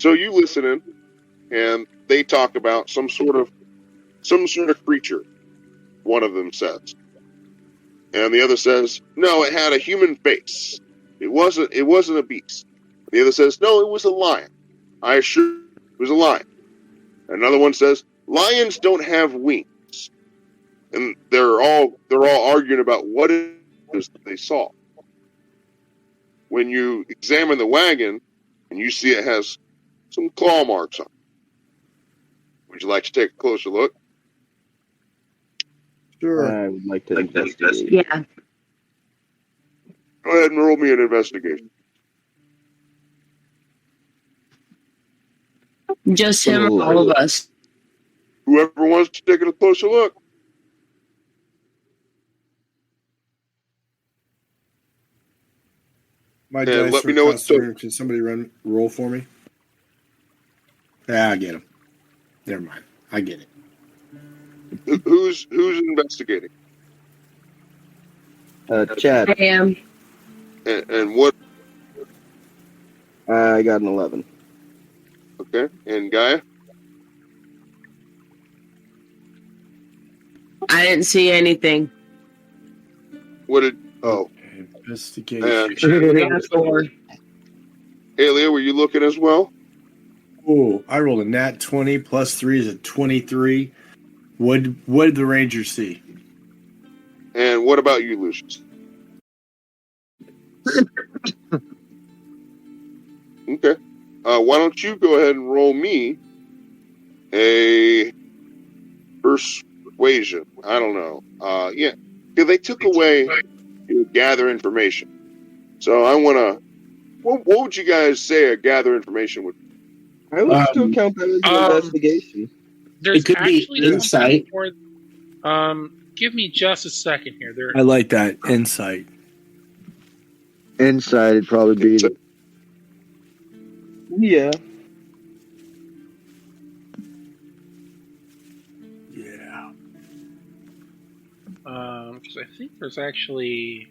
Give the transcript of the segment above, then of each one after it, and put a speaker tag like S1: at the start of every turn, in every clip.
S1: So you listen in, and they talk about some sort of creature. One of them says, and the other says, "No, it had a human face. It wasn't a beast." The other says, "No, it was a lion. I assure you, it was a lion." Another one says, "Lions don't have wings," and they're all arguing about what it is that they saw. When you examine the wagon, and you see it has some claw marks on it. Would you like to take a closer look?
S2: Sure.
S3: I would like to investigate.
S4: Yeah.
S1: Go ahead and roll me an investigation.
S4: Just him or all of us?
S1: Whoever wants to take a closer look.
S2: My
S1: And
S2: dice
S1: let me
S2: are
S1: know what
S2: customer. Can somebody roll for me? Yeah, I get him. Never mind. I get it.
S1: Who's investigating?
S3: Chad.
S4: I am.
S1: And what?
S3: I got an 11.
S1: Okay. And Gaia?
S4: I didn't see anything.
S1: What did? Oh,
S2: Investigation.
S4: 4.
S1: Alia, were you looking as well?
S2: Oh, I rolled a nat 20 plus 3 is a 23. What did the Rangers see?
S1: And what about you, Lucius? Okay. Why don't you go ahead and roll me a persuasion? I don't know. Yeah. They took away gather information. So I want to... What would you guys say a gather information would be?
S3: I would still count that as an investigation.
S5: There's
S6: It could be
S5: actually
S6: insight.
S5: something for, give me just a second here.
S2: I like that. Insight.
S3: Inside, it'd probably be... Yeah.
S2: Yeah.
S5: Because I think there's actually...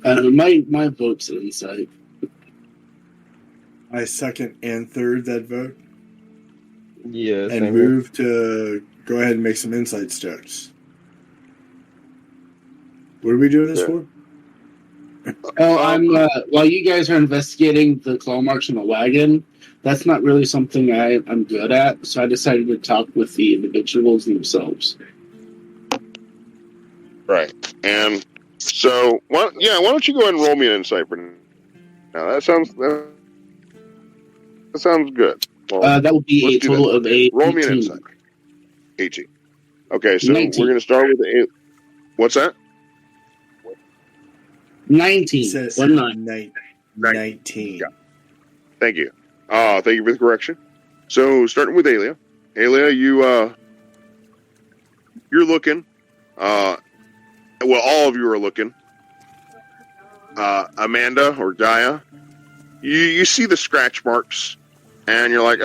S6: My vote's insight.
S2: I second and third that vote.
S3: Yeah,
S2: And
S3: same
S2: move to go ahead and make some insight checks. What are we doing this for?
S6: Oh, I'm while you guys are investigating the claw marks on the wagon, that's not really something I'm good at, so I decided to talk with the individuals themselves.
S1: Right. And so, why don't you go ahead and roll me an insight for now? That sounds good. Well,
S6: that would be a total of 18.
S1: Roll me an insight. 18. Okay, so
S6: 19.
S1: we're going to start with the... What's that?
S6: 19.
S2: 19.
S1: Yeah. Thank you. Thank you for the correction. So, starting with Alia. Alia, you're looking. Well, all of you are looking. Amanda or Gaia, you see the scratch marks, and you're like,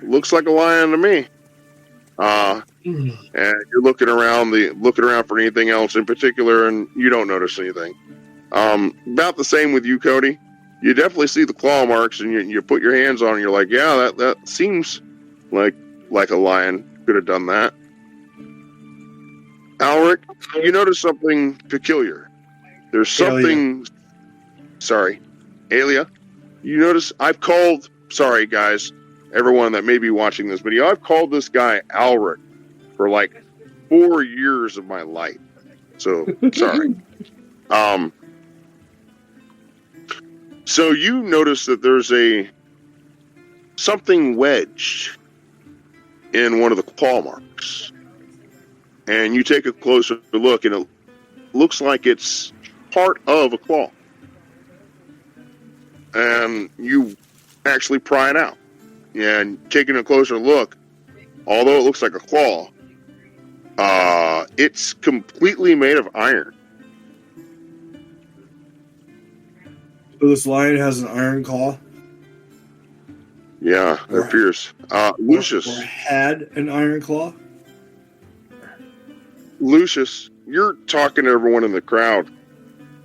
S1: looks like a lion to me. And you're looking around for anything else in particular, and you don't notice anything. About the same with you, Cody. You definitely see the claw marks, and you put your hands on it, and you're like, yeah, that seems like a lion could have done that. Alric, you notice something peculiar. There's something... Sorry. Alia, you notice I've called... Sorry, guys, everyone that may be watching this video, I've called this guy Alric for like 4 years of my life. So, sorry. So you notice that there's something wedged in one of the claw marks. And you take a closer look, and it looks like it's part of a claw. And you actually pry it out. And taking a closer look, although it looks like a claw, it's completely made of iron.
S2: So this lion has an iron claw?
S1: Yeah, it appears. Lucius.
S2: Or had an iron claw?
S1: Lucius, you're talking to everyone in the crowd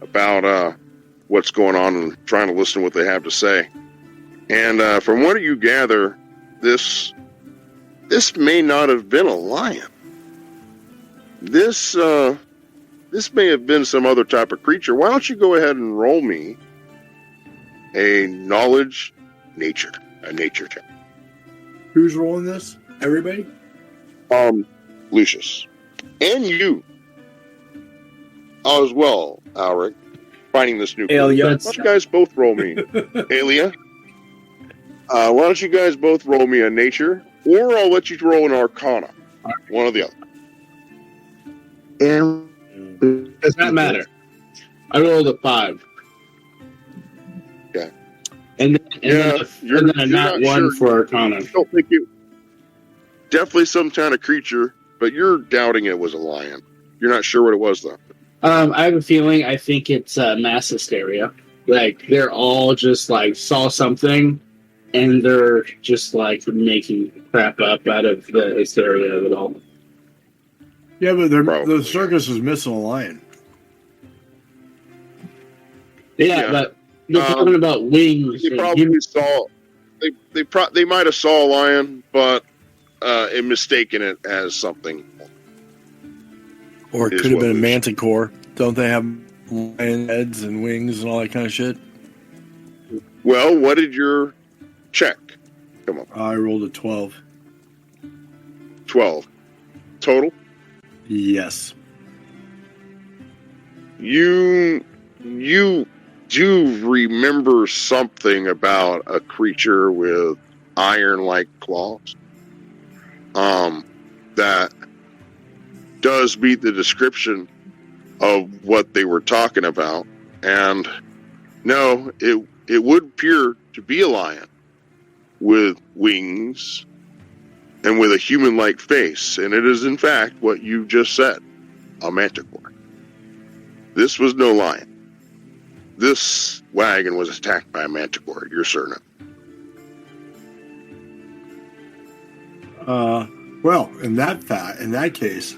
S1: about what's going on and trying to listen to what they have to say. And from what you gather, this may not have been a lion. This may have been some other type of creature. Why don't you go ahead and roll me a nature check?
S2: Who's rolling this? Everybody?
S1: Lucius. And you as well, Alric, finding this new clue.
S2: Thalia.
S1: Why don't you guys both roll me? Thalia? Why don't you guys both roll me a nature, or I'll let you roll an arcana. One or the other.
S3: And
S6: Does not matter. I rolled a 5.
S1: Okay.
S6: And then a
S1: not
S6: nat 1
S1: sure.
S6: for Arcana.
S1: I don't think it. Definitely some kind of creature, but you're doubting it was a lion. You're not sure what it was, though.
S6: I have a feeling. I think it's mass hysteria. Like they're all just like saw something, and they're just like making crap up out of the hysteria of it all.
S2: Yeah, but
S1: Probably.
S2: the circus is missing a lion.
S6: Yeah, but they're talking about wings.
S1: They probably saw. They might have saw a lion, but mistaken it as something.
S2: Or it
S1: Is
S2: could have
S1: what
S2: been a
S1: we-
S2: manticore. Don't they have lion heads and wings and all that kind of shit?
S1: Well, what did your check come up?
S2: I rolled a 12.
S1: 12 total.
S2: Yes.
S1: You do remember something about a creature with iron-like claws. That does meet the description of what they were talking about, and no, it would appear to be a lion with wings and with a human-like face, and it is in fact what you just said, a manticore. This was no lion. This wagon was attacked by a manticore, you're certain.
S2: Well, in that case,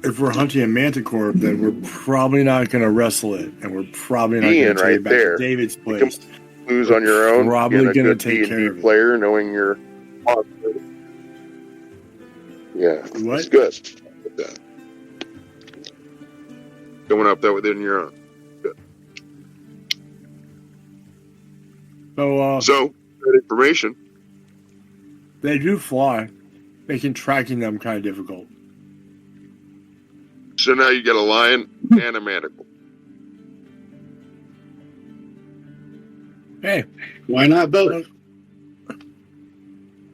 S2: if we're hunting a manticore, then we're probably not going to wrestle it, and we're probably not going
S1: Ian,
S2: to take
S1: right
S2: it back
S1: there.
S2: to David's place.
S1: Lose on your own.
S2: Probably
S1: being a
S2: gonna
S1: good
S2: take
S1: D&D
S2: care of it.
S1: player, knowing your. Yeah,
S2: What?
S1: it's good. Going up that within your own. So, that information.
S2: They do fly, making tracking them kind of difficult.
S1: So now you got a lion and a manticore.
S2: Hey,
S6: Why not both?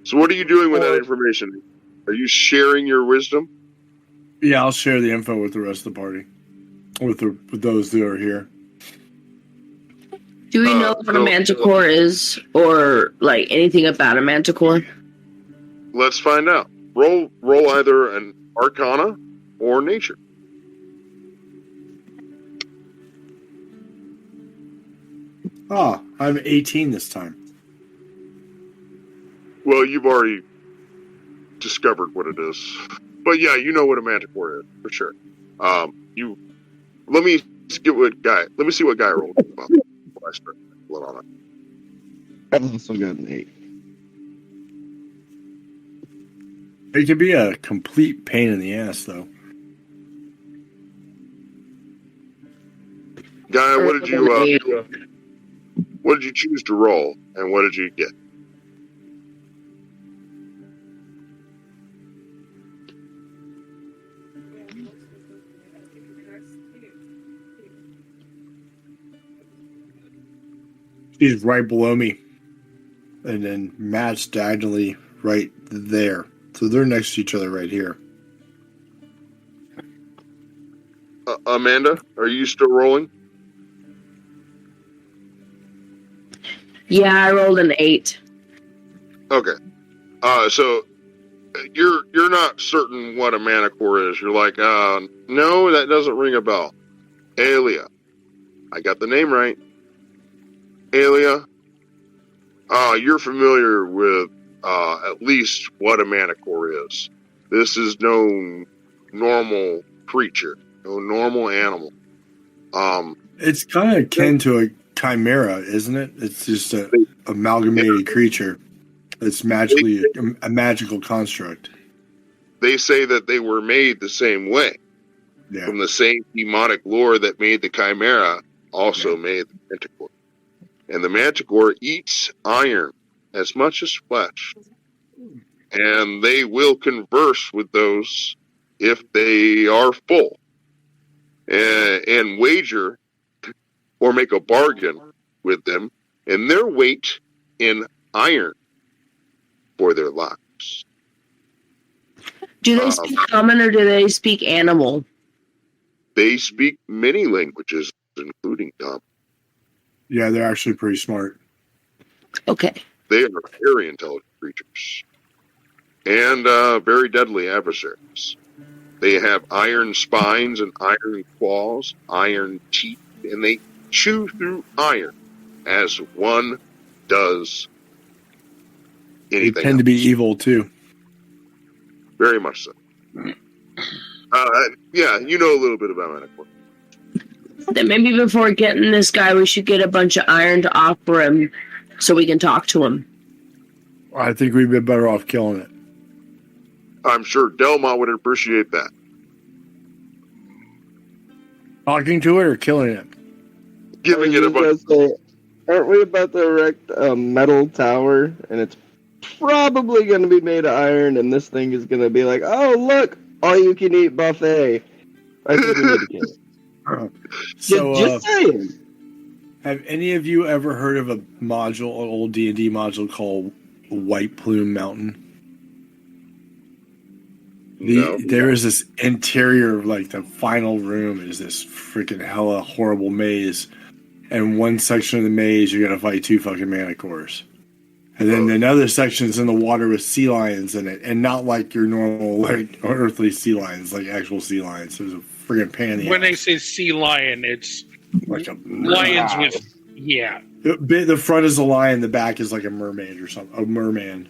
S1: So what are you doing with that information? Are you sharing your wisdom?
S2: yeah, I'll share the info with the rest of the party, with those that are here.
S4: Do we know what a manticore is, or like anything about a manticore?
S1: Let's find out. Roll either an Arcana or Nature.
S2: Oh, I'm 18 this time.
S1: Well, you've already discovered what it is, but yeah, you know what a manticore is for sure. Let me see what guy rolled. Before I start on it.
S3: I've also got an 8.
S2: It could be a complete pain in the ass, though.
S1: Guy, what did you choose to roll, and what did you get?
S2: She's right below me, and then Matt's diagonally right there. So they're next to each other right here.
S1: Amanda, are you still rolling?
S4: Yeah, I rolled an 8.
S1: Okay. So you're not certain what a manticore is. You're like, no, that doesn't ring a bell. Thalia. I got the name right. Thalia. You're familiar with at least what a manticore is. This is no normal creature, no normal animal.
S2: It's kind of akin to chimera, isn't it? It's just a amalgamated creature. It's magically a magical construct.
S1: They say that they were made the same way.
S2: Yeah.
S1: From the same demonic lore that made the chimera also made the manticore. And the manticore eats iron as much as flesh. And they will converse with those if they are full. And wager or make a bargain with them and their weight in iron for their lives.
S4: Do they speak common or do they speak animal?
S1: They speak many languages, including common.
S2: Yeah, they're actually pretty smart.
S4: Okay.
S1: They are very intelligent creatures. And very deadly adversaries. They have iron spines and iron claws, iron teeth, and they chew through iron as one does anything
S2: They tend to be evil, too.
S1: Very much so. Yeah, you know a little bit about Manticore.
S4: Then maybe before getting this guy, we should get a bunch of iron to offer him so we can talk to him.
S2: I think we'd be better off killing it.
S1: I'm sure Delmont would appreciate that.
S2: Talking to it or killing it?
S1: Giving it a bunch.
S3: Aren't we about to erect a metal tower, and it's probably going to be made of iron, and this thing is going to be like, oh, look, all-you-can-eat buffet. I think we need to kill it.
S2: So,
S3: just saying.
S2: Have any of you ever heard of a module, an old D&D module called White Plume Mountain?
S1: No.
S2: There is this interior, like the final room is this freaking hella horrible maze. And one section of the maze, you gotta fight 2 fucking manticores. And then another section is in the water with sea lions in it. And not like your normal, like, earthly sea lions, like actual sea lions. There's a friggin' pain in the
S5: When
S2: ass.
S5: they say sea lion, it's
S2: Like a
S5: lions with, yeah.
S2: The front is a lion, the back is like a mermaid or something. A merman.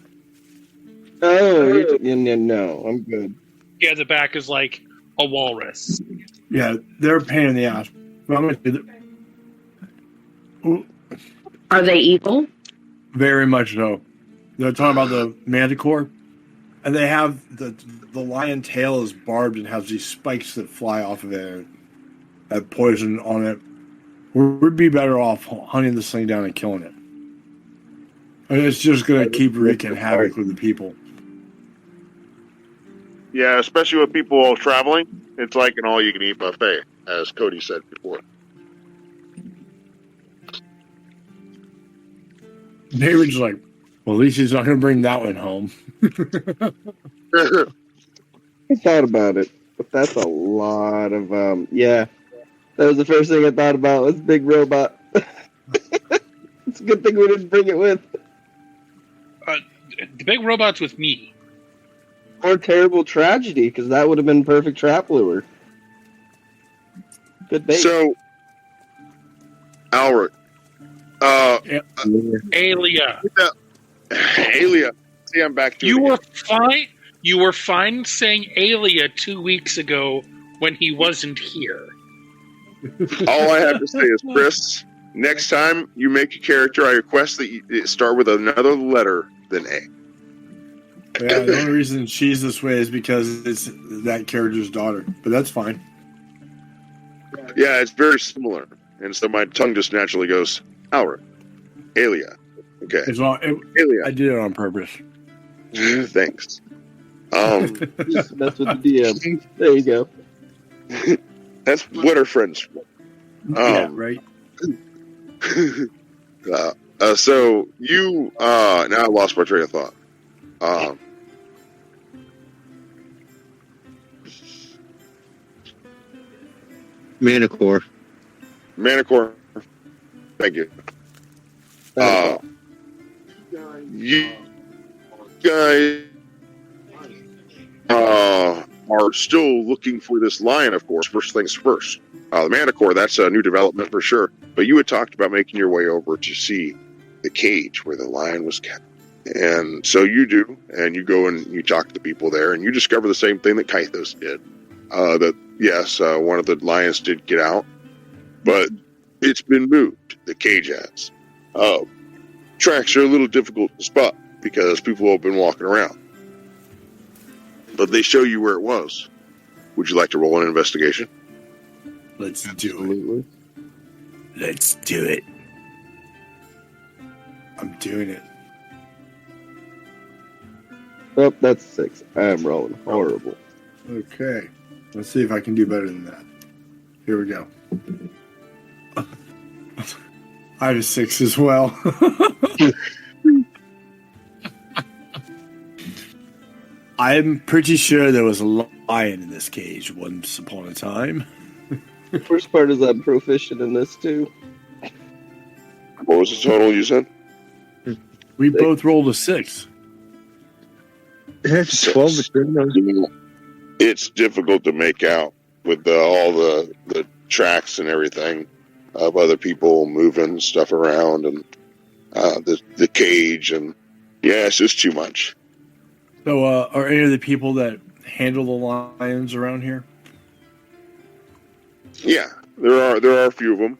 S3: Oh, no, I'm good.
S5: Yeah, the back is like a walrus.
S2: Yeah, they're a pain in the ass. But I'm gonna do
S4: Are they evil?
S2: very much so. They're talking about the manticore, and they have the lion tail is barbed and has these spikes that fly off of it that poison on it. We'd be better off hunting this thing down and killing it. And it's just going to keep wreaking havoc with the people.
S1: Yeah, especially with people traveling. It's like an all-you-can-eat buffet, as Cody said before.
S2: David's like, well, at least he's not going to bring that one home.
S3: I thought about it, but that's a lot of, yeah. That was the first thing I thought about, was big robot. It's a good thing we didn't bring it with.
S5: The big robot's with me.
S3: Or terrible tragedy, because that would have been perfect trap lure. Good bait.
S1: So, Alric.
S5: Alia.
S1: Alia. See, I'm back to
S5: You
S1: it
S5: were
S1: again.
S5: fine. You were fine saying Alia 2 weeks ago when he wasn't here.
S1: All I have to say is, Chris, next time you make a character, I request that you start with another letter than A.
S2: Yeah, the only reason she's this way is because it's that character's daughter. But that's fine.
S1: Yeah, it's very similar. And so my tongue just naturally goes, Alric. Alia. Okay.
S2: It's all,
S1: Alia.
S2: I did it on purpose.
S1: Thanks.
S3: Just mess with the DM. There you go.
S1: That's what our friends for.
S2: Yeah, right.
S1: So you now I lost my train of thought.
S3: Manticore.
S1: Manticore. Thank you. You guys are still looking for this lion, of course. First things first. The Manticore, that's a new development for sure. But you had talked about making your way over to see the cage where the lion was kept. And so you do, and you go and you talk to the people there, and you discover the same thing that Kythos did. That, yes, one of the lions did get out. But It's been moved. The cage has. Tracks are a little difficult to spot because people have been walking around. But they show you where it was. Would you like to roll an investigation?
S2: Let's do
S3: Absolutely.
S2: it. Let's do it. I'm doing it.
S3: Oh, that's 6. I am rolling horrible.
S2: Okay. Let's see if I can do better than that. Here we go. I have a 6 as well. I'm pretty sure there was a lion in this cage once upon a time.
S3: First part is I'm proficient in this too.
S1: What was the total you said?
S2: We both rolled a 6.
S3: It's 12
S1: It's difficult to make out with all the tracks and everything of other people moving stuff around and the cage and it's just too much.
S2: So, are any of the people that handle the lions around here?
S1: Yeah, there are a few of them.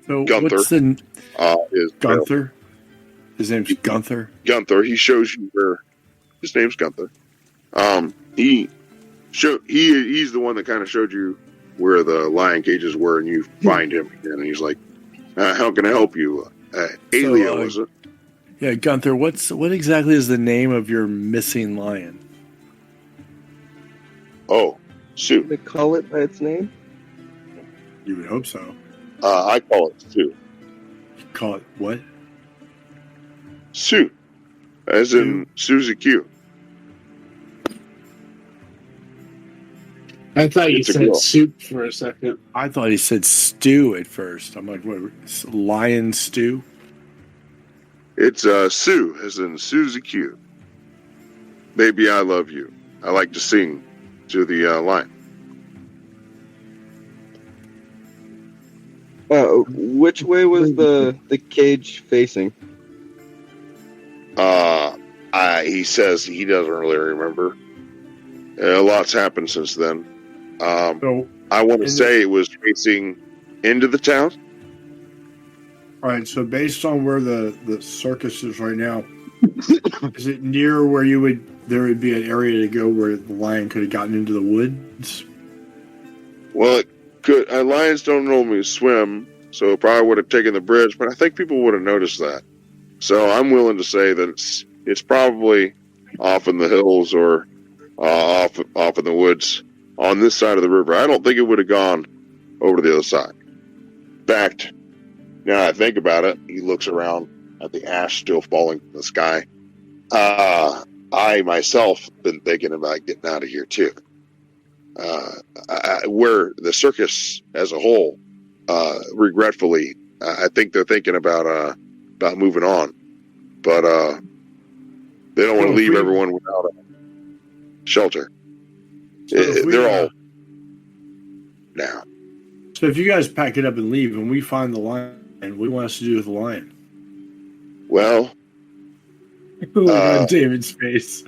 S2: So,
S1: Gunther
S2: what's the
S1: is
S2: Gunther? His name's Gunther.
S1: Gunther. He shows you where his name's Gunther. He's the one that kind of showed you where the lion cages were, and you find him again, and he's like, "How can I help you?" Alia, was it?
S2: Yeah, Gunther. What exactly is the name of your missing lion?
S1: Oh, Sue.
S3: They call it by its name?
S2: You would hope so.
S1: I call it Sue.
S2: Call it what?
S1: Sue, as in Susie Q.
S6: I thought you
S1: It's a
S6: said
S1: girl.
S6: soup for a second.
S2: I thought he said stew at first. I'm like, what? Lion stew?
S1: It's Sue, as in Susie Q. Baby, I love you. I like to sing to the lion.
S3: Which way was the cage facing?
S1: He says he doesn't really remember. A lot's happened since then.
S2: So,
S1: I want to say it was facing into the town.
S2: all right. So, based on where the circus is right now, is it near where there would be an area to go where the lion could have gotten into the woods?
S1: Well, it could. Lions don't normally swim, so it probably would have taken the bridge. But I think people would have noticed that. So I'm willing to say that it's probably off in the hills or off in the woods on this side of the river. I don't think it would have gone over to the other side. In fact, now I think about it, he looks around at the ash still falling from the sky. I myself been thinking about getting out of here too. Where the circus as a whole, regretfully, I think they're thinking about moving on, but they don't want to leave everyone without a shelter. They're all now.
S2: So, if you guys pack it up and leave, and we find the lion, what do you want us to do with the lion?
S1: Well,
S2: On David's face.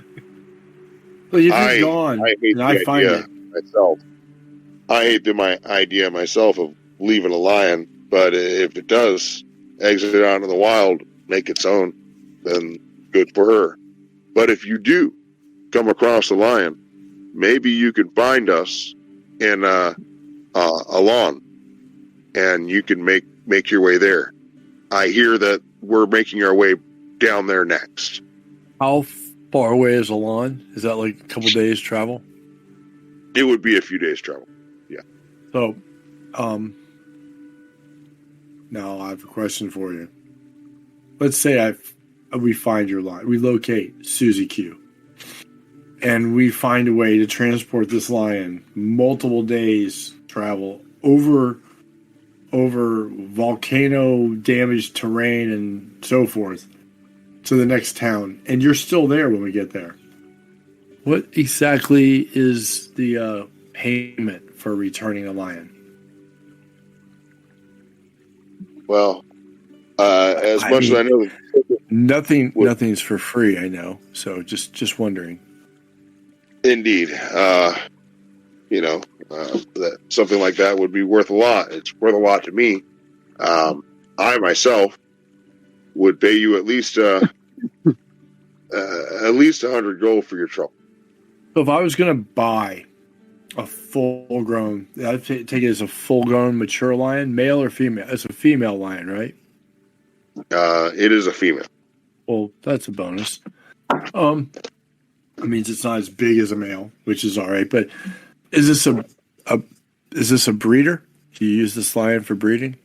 S2: Well, if he's gone,
S1: I hate
S2: and I
S1: the
S2: find
S1: idea
S2: it.
S1: myself. I hate my idea myself of leaving a lion, but if it does exit out in the wild, make its own, then good for her. But if you do come across a lion, maybe you can find us in a lawn, and you can make your way there. I hear that we're making our way down there next.
S2: How far away is Alon? Is that like a couple days travel?
S1: It would be a few days travel. Yeah.
S2: So, now I have a question for you. Let's say we find your lion. We locate Susie Q. And we find a way to transport this lion multiple days travel over volcano damaged terrain and so forth to the next town, and you're still there when we get there. What exactly is the payment for returning a lion?
S1: Well, as much as I know,
S2: nothing's for free. I know, so just wondering.
S1: Indeed, that something like that would be worth a lot. It's worth a lot to me. I myself would pay you at least 100 gold for your trouble.
S2: So if I was going to buy a full-grown, I'd take it as a full-grown mature lion, male or female? It's a female lion, right?
S1: It is a female.
S2: Well, that's a bonus. It means it's not as big as a male, which is all right. But is this a breeder? Do you use this lion for breeding?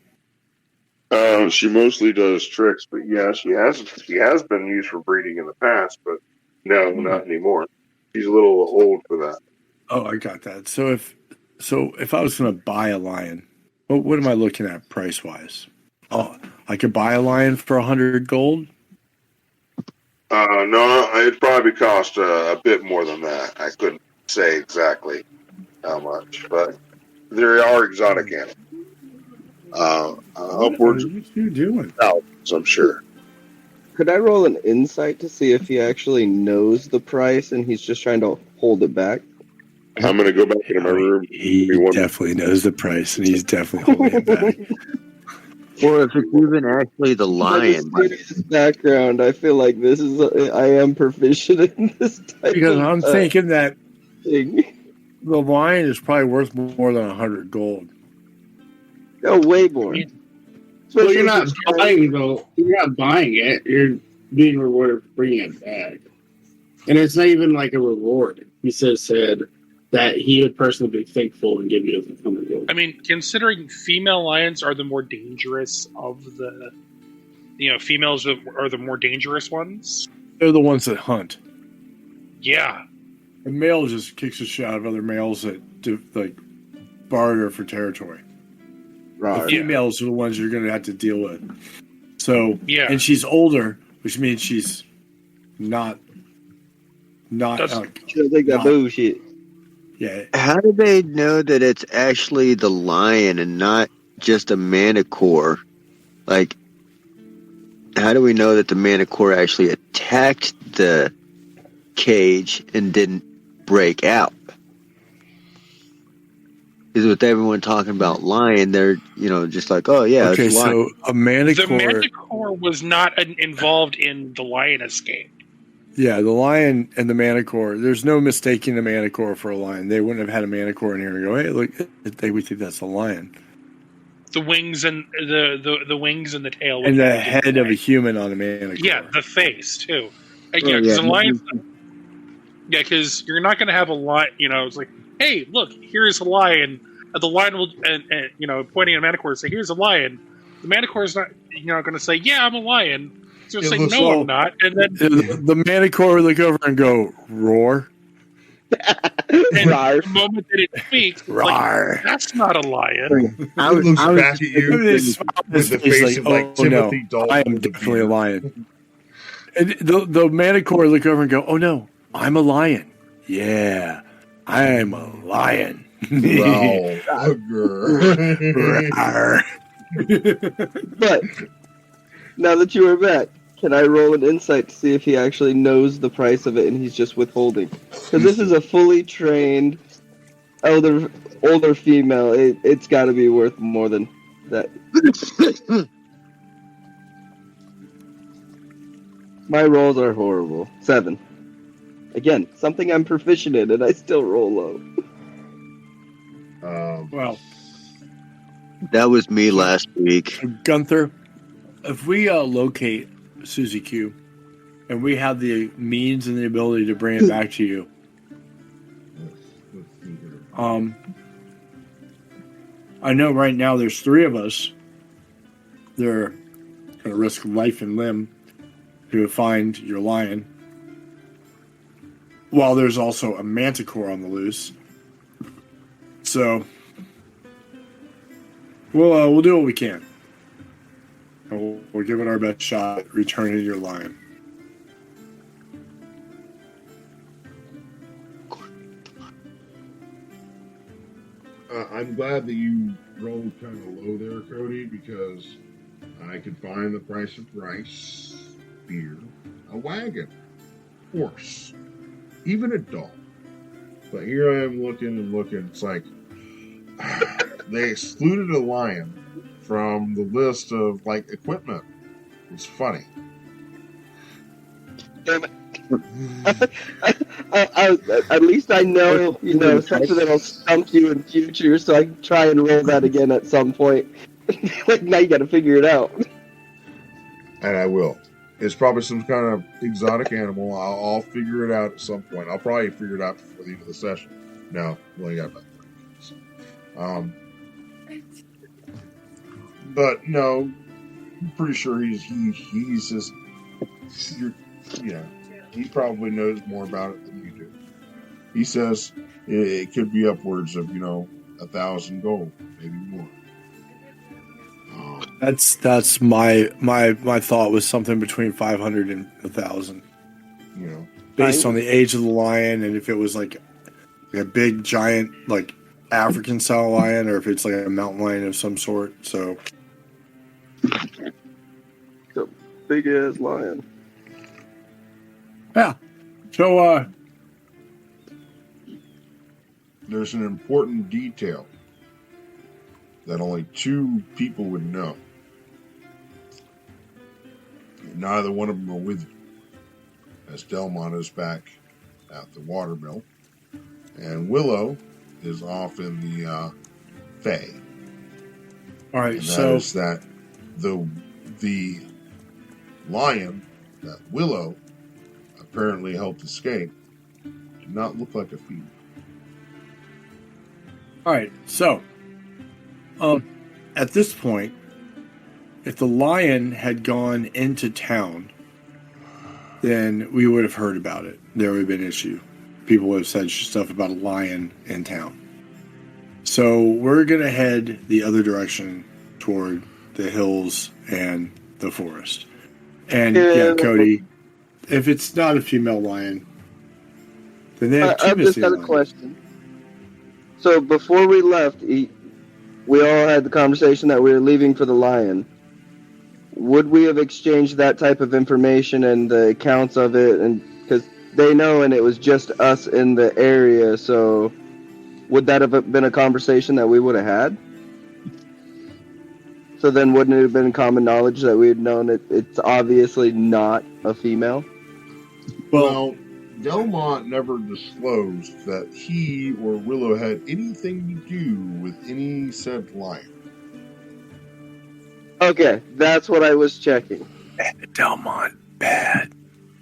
S1: She mostly does tricks, but yeah, she has been used for breeding in the past, but no, not anymore. She's a little old for that.
S2: Oh, I got that. So if I was going to buy a lion, what am I looking at price wise? Oh, I could buy a lion for 100 gold.
S1: No, it'd probably cost a bit more than that. I couldn't say exactly how much, but there are exotic animals. Upwards
S2: What are you doing?
S1: of thousands, I'm sure.
S3: Could I roll an insight to see if he actually knows the price and he's just trying to hold it back?
S1: I'm going to go back into my room.
S2: He definitely knows the price, and he's definitely holding it back.
S7: Or if it's even actually the lion.
S3: By the serious background, I feel like this is I am proficient in this type
S2: Because
S3: of
S2: I'm thinking that
S3: thing.
S2: the lion is probably worth more than 100 gold.
S3: Oh, way more.
S6: Well,
S3: Especially
S6: you're not
S3: if it's
S6: buying though. You're not buying it. You're being rewarded for bringing it back, and it's not even like a reward. He said that he would personally be thankful and give you a 100 gold.
S5: I mean, considering female lions are the more dangerous of the, females are the more dangerous ones.
S2: They're the ones that hunt.
S5: Yeah.
S2: A male just kicks the shit out of other males that do, like, barter for territory. The
S3: Right.
S2: females are the ones you're going to have to deal with. So,
S5: Yeah.
S2: and she's older, which means she's not.
S3: She don't think that bullshit.
S2: Yeah.
S7: How do they know that it's actually the lion and not just a manicore? Like, how do we know that the manicore actually attacked the cage and didn't break out? Because with everyone talking about lion, they're, just like, oh, yeah,
S2: Okay,
S7: it's lion.
S2: so a manticore.
S5: The manticore was not involved in the lion escape.
S2: Yeah, the lion and the manticore. There's no mistaking the manticore for a lion. They wouldn't have had a manticore in here and go, hey, look, we think that's a lion.
S5: The wings and the wings and the tail.
S2: And the head of a human on a manticore.
S5: Yeah, the face too. Yeah,
S7: Oh,
S5: because
S7: yeah.
S5: a lion. Yeah, because you're not going to have a lion. It's like, hey, look, here's a lion. The lion will, and pointing at a manticore, say, "Here's a lion." The manticore is not, going to say, "Yeah, I'm a lion." It's going to say, "No, I'm not." And then
S2: the manticore would look over and go, roar.
S5: and the moment that it speaks, it's like,
S2: Roar.
S5: that's not a lion.
S7: I
S8: It
S7: was,
S8: looks
S7: I was
S8: back at you with the face of like Timothy Dalton.
S2: I am
S8: with the
S2: definitely a
S8: beard.
S2: lion. And the manticore look over and go, oh no, I'm a lion. Yeah, I'm a lion.
S8: Wow.
S2: Roar.
S3: But now that you are back, can I roll an insight to see if he actually knows the price of it and he's just withholding? Because this is a fully trained older female. It's got to be worth more than that. My rolls are horrible. 7. Again, something I'm proficient in, and I still roll low.
S2: Well,
S7: that was me last week.
S2: Gunther, if we locate Susie Q and we have the means and the ability to bring it back to you,
S8: let's see here.
S2: I know right now there's 3 of us. They're going to risk life and limb to find your lion. While there's also a manticore on the loose. So we'll do what we can. And we'll give it our best shot at returning your lion.
S8: I'm glad that you rolled kind of low there, Cody, because I could find the price of rice, beer, a wagon, horse, even a dog. But here I am looking and looking. It's like they excluded a lion from the list of like equipment. It's funny.
S3: Damn it. At least I know, something that'll stump you in future, so I can try and roll that again at some point. Like, now you gotta figure it out.
S8: And I will. It's probably some kind of exotic animal. I'll figure it out at some point. I'll probably figure it out before the end of the session. No, we only got about 30 minutes. But no, I'm pretty sure he's just he probably knows more about it than you do. He says it could be upwards of 1,000 gold, maybe more.
S2: That's my thought was something between 500 and 1,000. Based on the age of the lion, and if it was like a big giant like African style lion, or if it's like a mountain lion of some sort. So
S3: Big ass lion.
S2: yeah. So
S8: there's an important detail that only 2 people would know. Neither one of them are with you, as Delmont is back at the watermill, and Willow is off in the Fae.
S2: all right.
S8: And that
S2: So
S8: is that the lion that Willow apparently helped escape did not look like a female.
S2: all right. So at this point, if the lion had gone into town, then we would have heard about it. There would have been an issue. People would have said stuff about a lion in town. So we're going to head the other direction toward the hills and the forest. And yeah, Cody, if it's not a female lion, then they have
S3: I've just got a question. So before we left, we all had the conversation that we were leaving for the lion. Would we have exchanged that type of information and the accounts of it? And because they know, and it was just us in the area, so would that have been a conversation that we would have had? So then wouldn't it have been common knowledge that we had known it's obviously not a female?
S8: Well, Delmont never disclosed that he or Willow had anything to do with any said lion.
S3: Okay, that's what I was checking.
S2: Delmont, bad.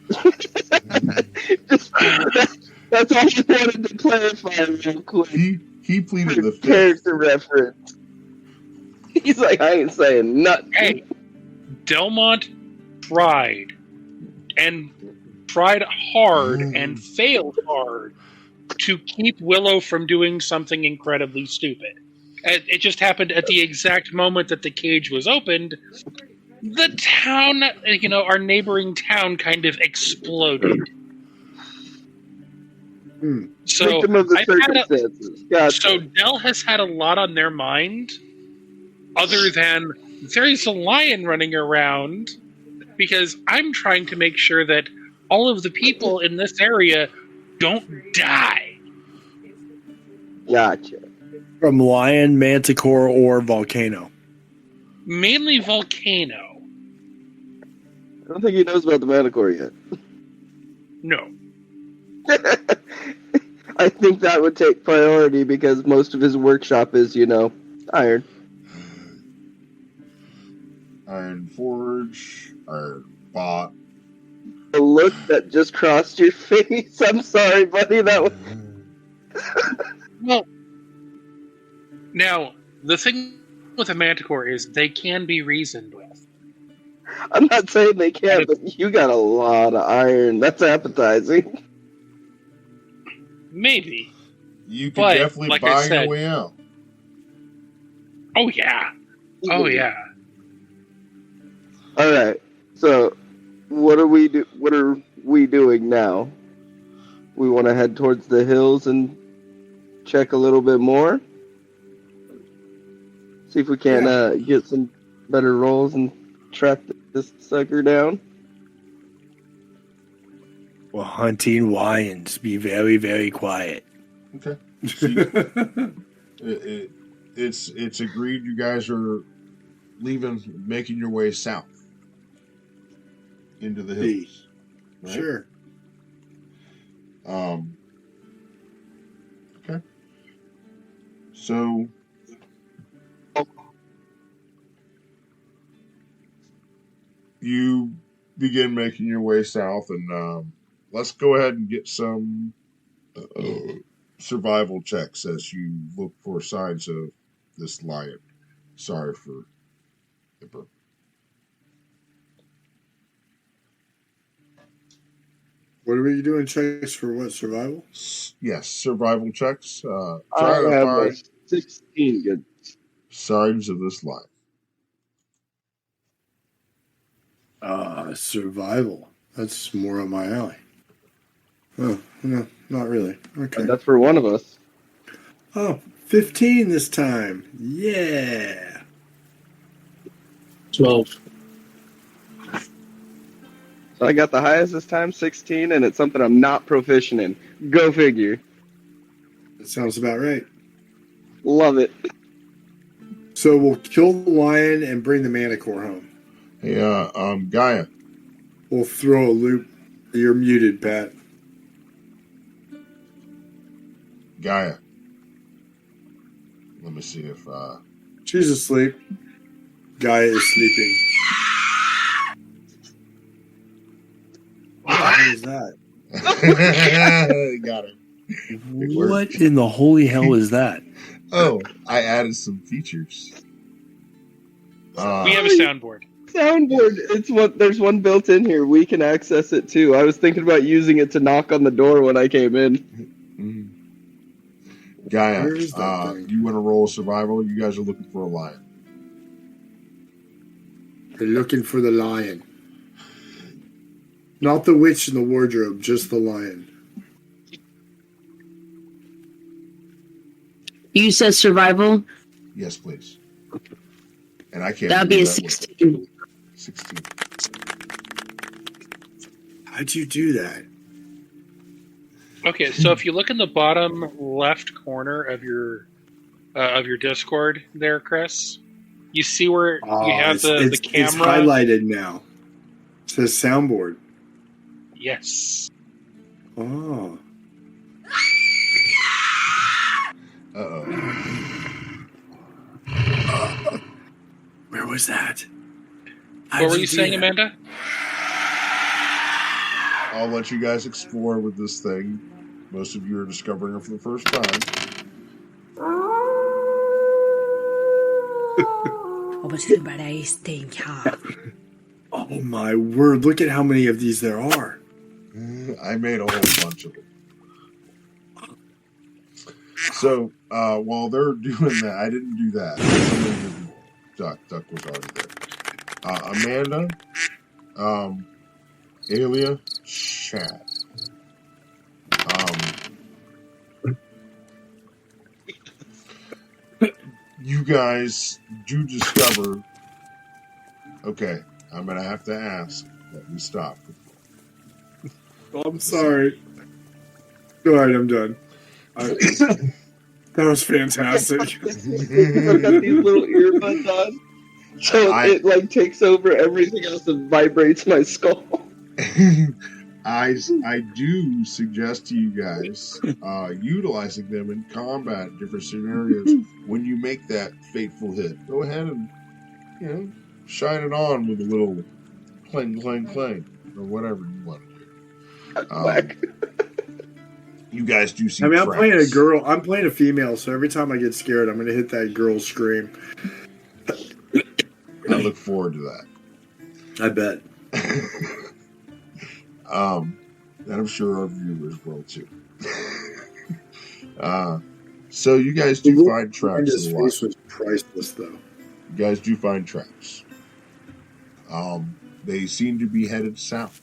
S3: That's all I wanted to clarify real quick.
S8: He pleaded the fifth.
S3: Character reference. He's like, I ain't saying nothing.
S5: Hey, Delmont tried hard and failed hard to keep Willow from doing something incredibly stupid. It just happened at the exact moment that the cage was opened. The town, our neighboring town kind of exploded. So
S3: Victim of the circumstances. Gotcha.
S5: So Dell has had a lot on their mind, other than there's a lion running around, because I'm trying to make sure that all of the people in this area don't die.
S3: Gotcha.
S2: From lion, manticore, or volcano.
S5: Mainly volcano.
S3: I don't think he knows about the Manticore yet.
S5: No.
S3: I think that would take priority because most of his workshop is, iron.
S8: Iron forge, iron bot.
S3: The look that just crossed your face. I'm sorry, buddy. That was...
S5: Well, now, the thing with a manticore is they can be reasoned with.
S3: I'm not saying they can't, but you got a lot of iron. That's appetizing.
S5: Maybe.
S8: You can definitely buy your way out.
S5: Oh, yeah. Oh, yeah.
S3: All right. So, what are we doing now? We want to head towards the hills and check a little bit more. See if we can get some better rolls and track this sucker down.
S2: Well, hunting lions. Be very, very quiet.
S8: Okay. See, it's agreed you guys are making your way south into the hills. Right?
S2: Sure.
S8: Okay. So you begin making your way south, and let's go ahead and get some survival checks as you look for signs of this lion. Sorry for the burp.
S2: What are we doing? Checks for what? Survival?
S8: Yes, survival checks. Try
S3: I
S8: to
S3: have
S8: find
S3: a 16 good.
S8: signs of this lion.
S2: Survival. That's more on my alley. Oh, no, not really. Okay.
S3: That's for one of us.
S2: Oh, 15 this time. Yeah.
S6: 12.
S3: So I got the highest this time, 16, and it's something I'm not proficient in. Go figure.
S2: That sounds about right.
S3: Love it.
S2: So we'll kill the lion and bring the manicore home.
S8: Hey, Gaia.
S2: We'll throw a loop. You're muted, Pat.
S8: Gaia. Let me see if
S2: She's asleep. Gaia is sleeping. What the hell is that?
S8: got it.
S2: What in the holy hell is that?
S8: Oh, I added some features.
S5: We have a soundboard.
S3: Soundboard. There's one built in here. We can access it too. I was thinking about using it to knock on the door when I came in.
S8: Mm. Gaia,
S2: Where is that thing?
S8: you want to roll survival? You guys are looking for a lion.
S2: They're looking for the lion. Not the witch in the wardrobe, just the lion.
S4: You said survival?
S8: Yes, please. And I can't.
S4: That would be a
S8: believe that
S4: 16.
S8: 16.
S2: How'd you do that?
S5: Okay, so if you look in the bottom left corner of your Discord there, Chris, you see where you have the camera.
S2: It's highlighted now. It says soundboard.
S5: Yes.
S2: Oh.
S8: Uh-oh.
S2: Where was that?
S5: What were you saying, Amanda?
S8: I'll let you guys explore with this thing. Most of you are discovering it for the first time.
S2: Oh my word, look at how many of these there are.
S8: I made a whole bunch of them. So, while they're doing that, I didn't do that. Duck was already there. Amanda, Alia, Chad. You guys do discover. Okay, I'm gonna have to ask that we stop.
S2: I'm sorry. Go ahead, I'm done. That was fantastic.
S3: I've got these little earbuds on, so it like takes over everything else and vibrates my skull.
S8: I do suggest to you guys utilizing them in combat in different scenarios when you make that fateful hit. Go ahead and shine it on with a little clang clang clang or whatever you want to do. You guys do see.
S2: I mean, I'm
S8: traps.
S2: playing a girl. I'm playing a female, so every time I get scared, I'm going to hit that girl scream.
S8: I look forward to that.
S2: I bet.
S8: And I'm sure our viewers will too. So you guys do find traps.
S2: His face was priceless, though.
S8: You guys do find traps. They seem to be headed south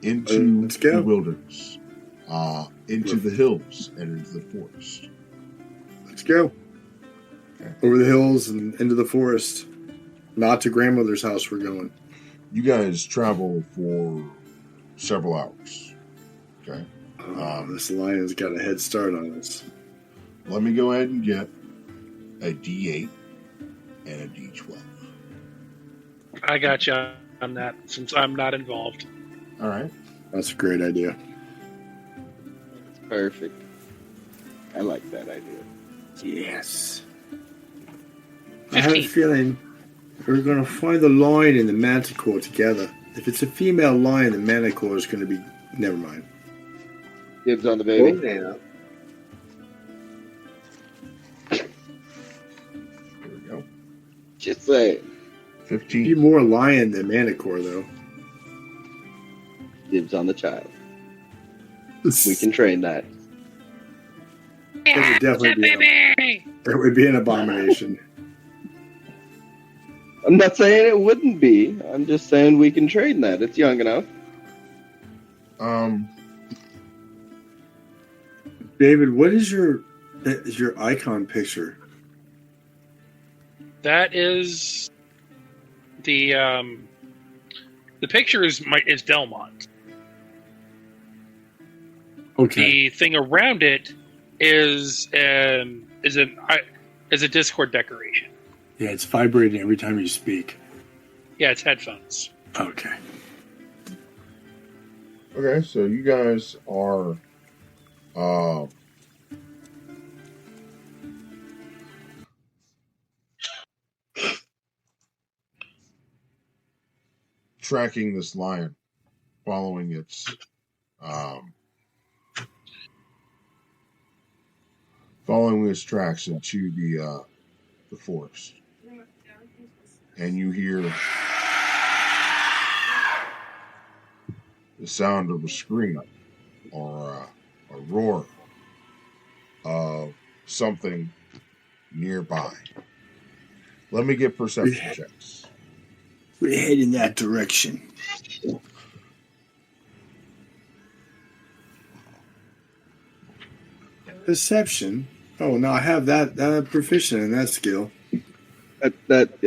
S8: into the wilderness, into the hills, and into the forest.
S2: Let's go. Okay. Over the hills and into the forest. Not to grandmother's house we're going.
S8: You guys travel for several hours. Okay.
S2: This lion's got a head start on us.
S8: Let me go ahead and get a D8 and a D12.
S5: I got you on that since I'm not involved.
S8: All right.
S2: That's a great idea.
S3: It's perfect. I like that idea.
S2: Yes. I have a
S5: 15.
S2: feeling we're going to find the lion and the manticore together. If it's a female lion, the manticore is going to be... Never mind.
S3: Dibs on the baby.
S6: yeah.
S8: Here we go.
S3: Just saying.
S2: Be
S8: 15.
S2: more lion than manticore, though.
S3: Dibs on the child. We can train that.
S2: It would definitely be. It would be an abomination.
S3: I'm not saying it wouldn't be. I'm just saying we can train that. It's young enough.
S2: David, what is your icon picture?
S5: That is the picture is Delmont.
S2: Okay.
S5: The thing around it is a Discord decoration.
S2: Yeah, it's vibrating every time you speak.
S5: Yeah, it's headphones.
S2: Okay.
S8: Okay, so you guys are tracking this lion, following its tracks into the forest, and you hear the sound of a scream or a roar of something nearby. Let me get perception checks.
S2: We head in that direction. Perception? Oh, no, I have that. I'm proficient in that skill.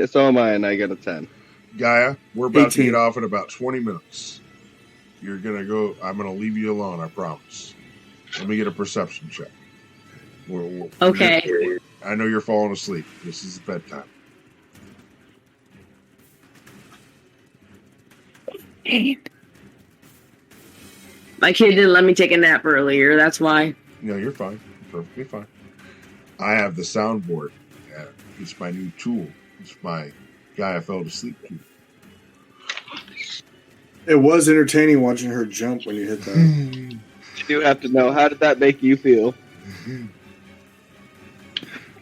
S3: So am I, and I got a 10.
S8: Gaia, we're about
S2: 18.
S8: to get off in about 20 minutes. You're going to go. I'm going to leave you alone, I promise. Let me get a perception check.
S4: Okay.
S8: I know you're falling asleep. This is bedtime.
S4: My kid didn't let me take a nap earlier. That's why.
S8: No, you're fine. You're perfectly fine. I have the soundboard. It's my new tool. It's my guy I fell to sleep to.
S2: It was entertaining watching her jump when you hit that.
S3: You do have to know, how did that make you feel?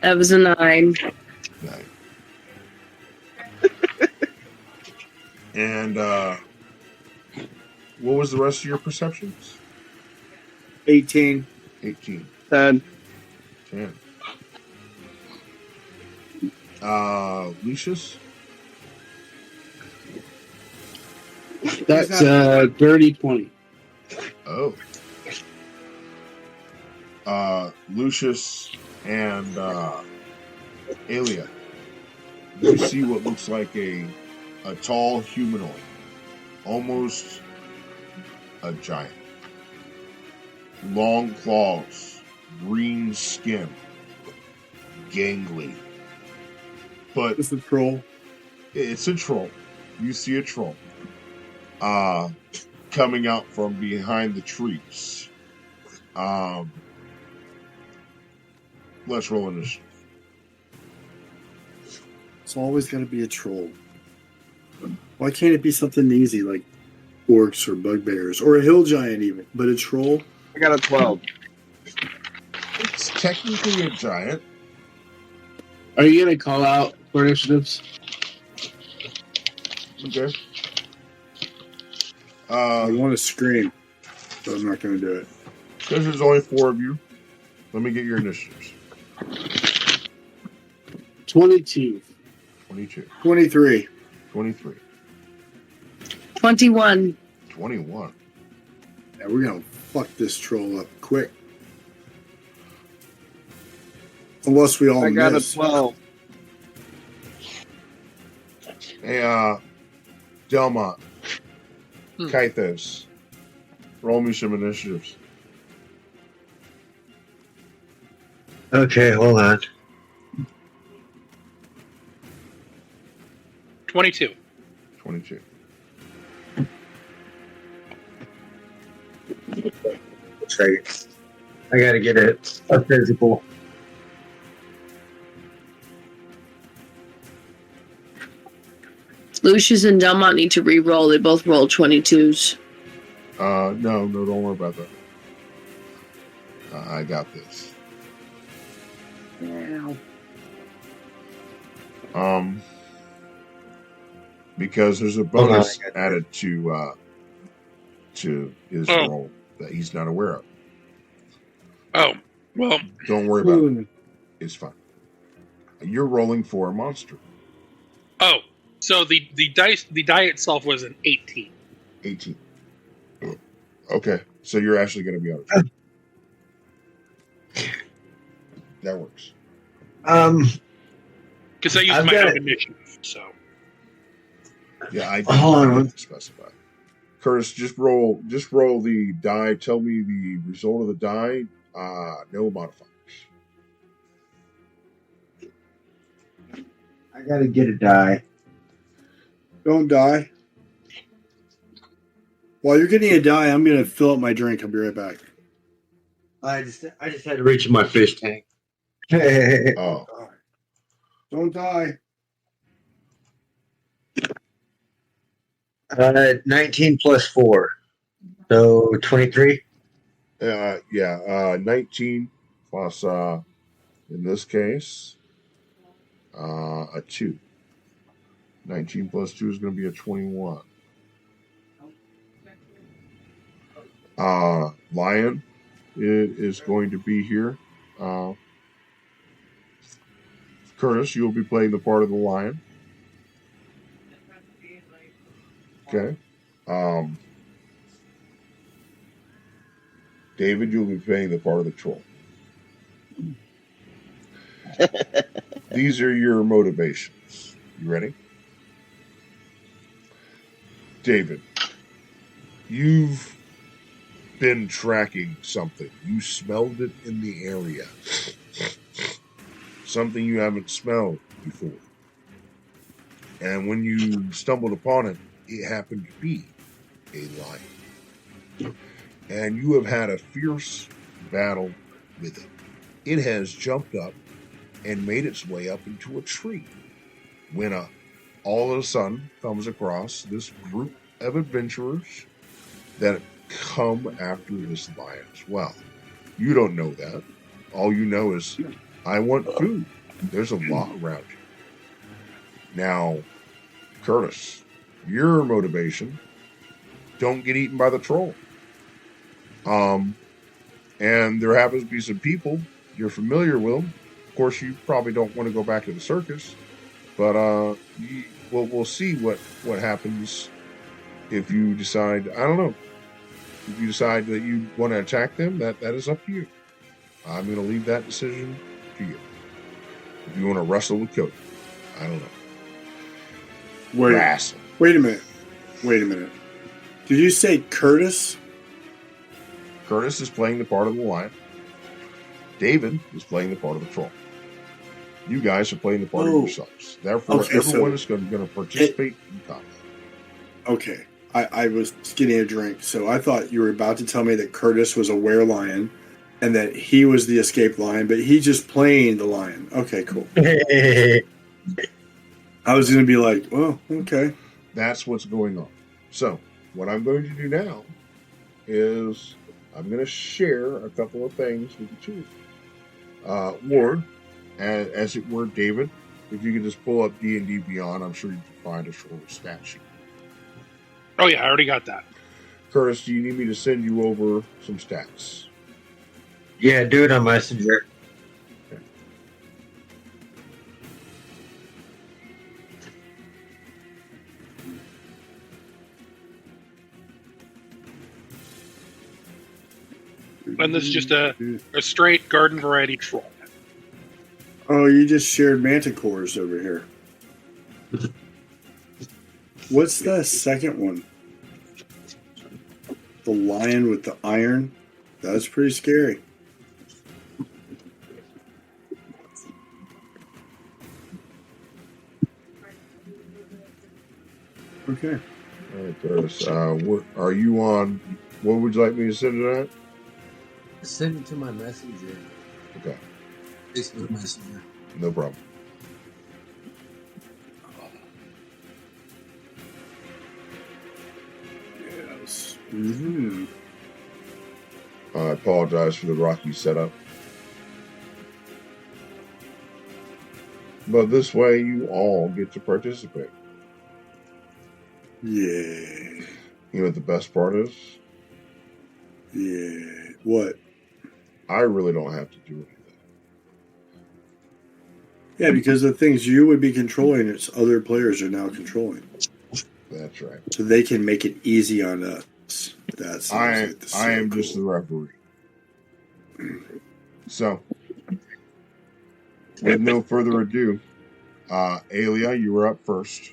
S4: That was a 9.
S8: Nice. And what was the rest of your perceptions?
S2: 18.
S8: 18.
S3: 10.
S8: 10. Lucius?
S6: That's dirty 20.
S8: Oh. Lucius and Alia. You see what looks like a tall humanoid. Almost a giant. Long claws. Green skin. Gangly. But
S2: It's a troll.
S8: it's a troll. You see a troll. Coming out from behind the trees. Let's roll initiative.
S2: It's always got to be a troll. Why can't it be something easy like orcs or bugbears or a hill giant even? But a troll?
S3: I got a 12.
S8: It's technically a giant.
S6: Are you going to call out for initiatives?
S8: Okay.
S2: I want to scream, but I'm not going to do it.
S8: Because there's only 4 of you, let me get your initiatives.
S6: 22.
S8: 22.
S2: 23.
S8: 23.
S4: 21.
S8: 21.
S2: Yeah, we're going to fuck this troll up quick. Unless we all
S3: I got
S2: miss.
S3: a 12.
S8: Hey, Delmont. Kythos. Roll me some initiatives.
S7: Okay, hold on.
S5: 22.
S8: 22.
S9: Right. I gotta get a physical.
S4: Lucius and Delmont need to re-roll. They both rolled 22s.
S8: No, don't worry about that. I got this. Because there's a bonus added to his roll that he's not aware of.
S5: Oh, well.
S8: Don't worry about it. It's fine. You're rolling for a monster.
S5: Oh, so the die itself was an 18.
S8: 18. Okay, so you're actually going to be out of trouble. That works.
S5: Because I used my own initiative, so.
S8: Yeah, I didn't specify. Curtis, just roll the die. Tell me the result of the die. No modifiers.
S9: I gotta get a die.
S2: Don't die. While you're getting a die, I'm gonna fill up my drink. I'll be right back.
S9: I just had to reach in my fish tank.
S8: Oh.
S2: Don't die.
S9: 19 plus 4. So 23?
S8: 19 plus, in this case, a 2. 19 plus 2 is going to be a 21. Lion is going to be here. Curtis, you'll be playing the part of the lion. Okay. David, you'll be playing the part of the troll. These are your motivations. You ready? David, you've been tracking something. You smelled it in the area. Something you haven't smelled before. And when you stumbled upon it, it happened to be a lion. And you have had a fierce battle with it. It has jumped up and made its way up into a tree. When all of a sudden comes across this group of adventurers that come after this lion as well. You don't know that. All you know is, I want food. There's a lot around you. Now, Curtis, your motivation, don't get eaten by the troll. And there happens to be some people you're familiar with them. Of course, you probably don't want to go back to the circus, but we'll see what happens if you decide. I don't know. If you decide that you want to attack them, that is up to you. I'm going to leave that decision to you. If you want to wrestle with Cody, I don't know.
S2: Wait a minute. Did you say Curtis?
S8: Curtis is playing the part of the lion. David is playing the part of the troll. You guys are playing the part of yourselves. Therefore, everyone is going to participate in combat.
S2: Okay. I was getting a drink, so I thought you were about to tell me that Curtis was a were-lion and that he was the escaped lion, but he's just playing the lion. Okay, cool. I was going to be like, oh, okay.
S8: That's what's going on. So, what I'm going to do now is I'm going to share a couple of things with the two. Ward, as it were, David, if you could just pull up D&D Beyond, I'm sure you can find a short stat sheet.
S5: Oh, yeah, I already got that.
S8: Curtis, do you need me to send you over some stats?
S9: Yeah, do it on Messenger.
S8: Okay.
S5: And this is just a straight garden variety troll.
S2: Oh, you just shared manticores over here. What's the second one? The lion with the iron? That's pretty scary. Okay.
S8: All right, Curtis. Are you on? What would you like me to send it at?
S9: Send it to my messenger.
S8: Okay,
S9: Facebook Messenger.
S8: no problem.
S2: Yes. Mm-hmm.
S8: I apologize for the rocky setup. But this way, you all get to participate.
S2: Yeah.
S8: You know what the best part is?
S2: Yeah. What?
S8: I really don't have to do anything.
S2: Yeah, because the things you would be controlling, it's other players are now controlling.
S8: That's right.
S2: So they can make it easy on us. That's
S8: I am just the referee. So, with no further ado, Alia, you were up first.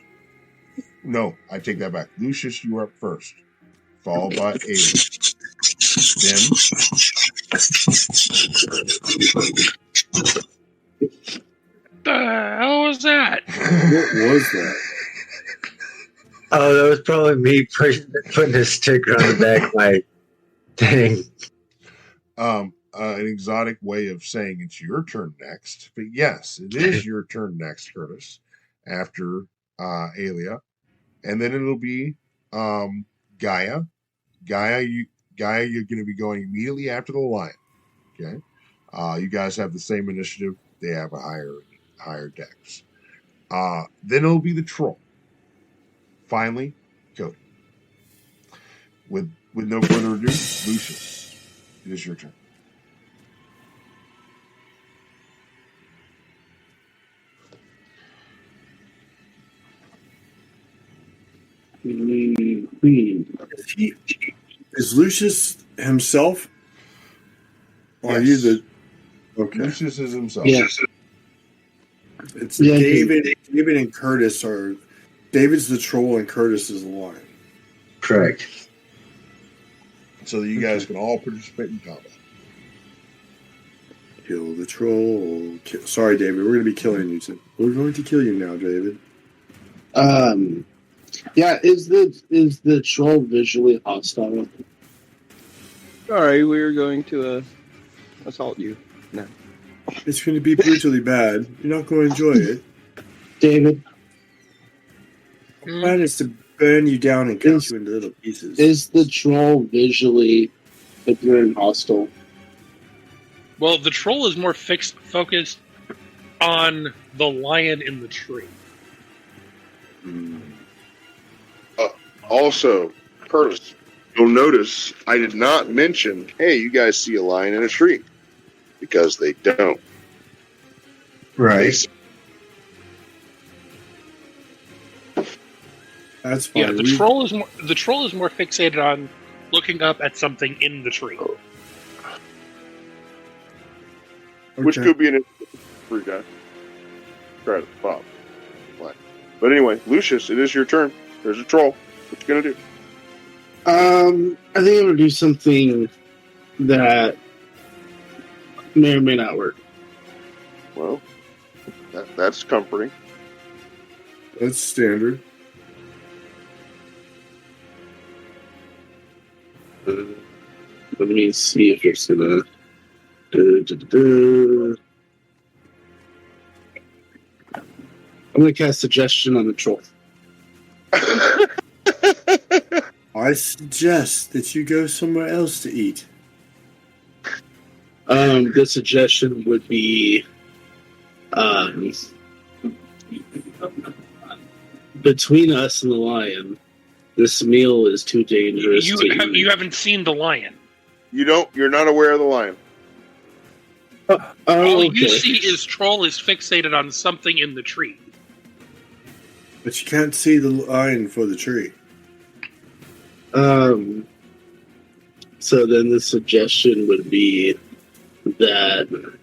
S8: No, I take that back. Lucius, you were up first, followed by Alia. Then,
S5: The hell was that?
S2: What was that?
S9: Oh, that was probably me putting a sticker on the back of my thing.
S8: an exotic way of saying it's your turn next. But yes, it is your turn next, Curtis, after Alia. And then it'll be Gaia. Gaia, you're going to be going immediately after the lion. Okay. You guys have the same initiative. They have a higher dex. Then it'll be the troll. Finally, Cody. With no further ado, Lucius, it is your turn.
S2: Is Lucius himself? Or are
S8: Yes.
S2: you the... Okay.
S8: Lucius is himself.
S6: Yes.
S2: It's
S6: Yeah,
S2: David and Curtis are... David's the troll and Curtis is the lion.
S9: Correct.
S8: So that you guys can all participate in combat.
S2: Kill the troll. Sorry, David. We're going to be killing you. We're going to kill you now, David.
S6: Yeah, is the troll visually hostile?
S3: Sorry, we were going to assault you. No.
S2: It's going to be brutally bad. You're not going to enjoy it.
S6: David,
S2: The plan is to burn you down and cut you into little pieces.
S6: is the troll visually appearing hostile?
S5: Well, the troll is more focused on the lion in the tree.
S1: Also, Curtis, you'll notice I did not mention, hey, you guys see a lion in a tree. Because they don't.
S9: Right.
S2: That's fine.
S5: Yeah, the troll is more fixated on looking up at something in the tree.
S1: Which could be an free guy. Try to pop. But anyway, Lucius, it is your turn. There's a troll. What you gonna do?
S6: I think I'm gonna do something that may or may not work.
S1: Well, that's comforting.
S2: That's standard.
S6: Let me see if it's gonna. I'm gonna cast suggestion on the troll.
S2: I suggest that you go somewhere else to eat.
S6: The suggestion would be between us and the lion, this meal is too dangerous.
S5: You haven't seen the lion.
S1: You're not aware of the lion.
S5: All
S6: okay.
S5: you see is troll is fixated on something in the tree.
S2: But you can't see the lion for the tree.
S6: So then the suggestion would be that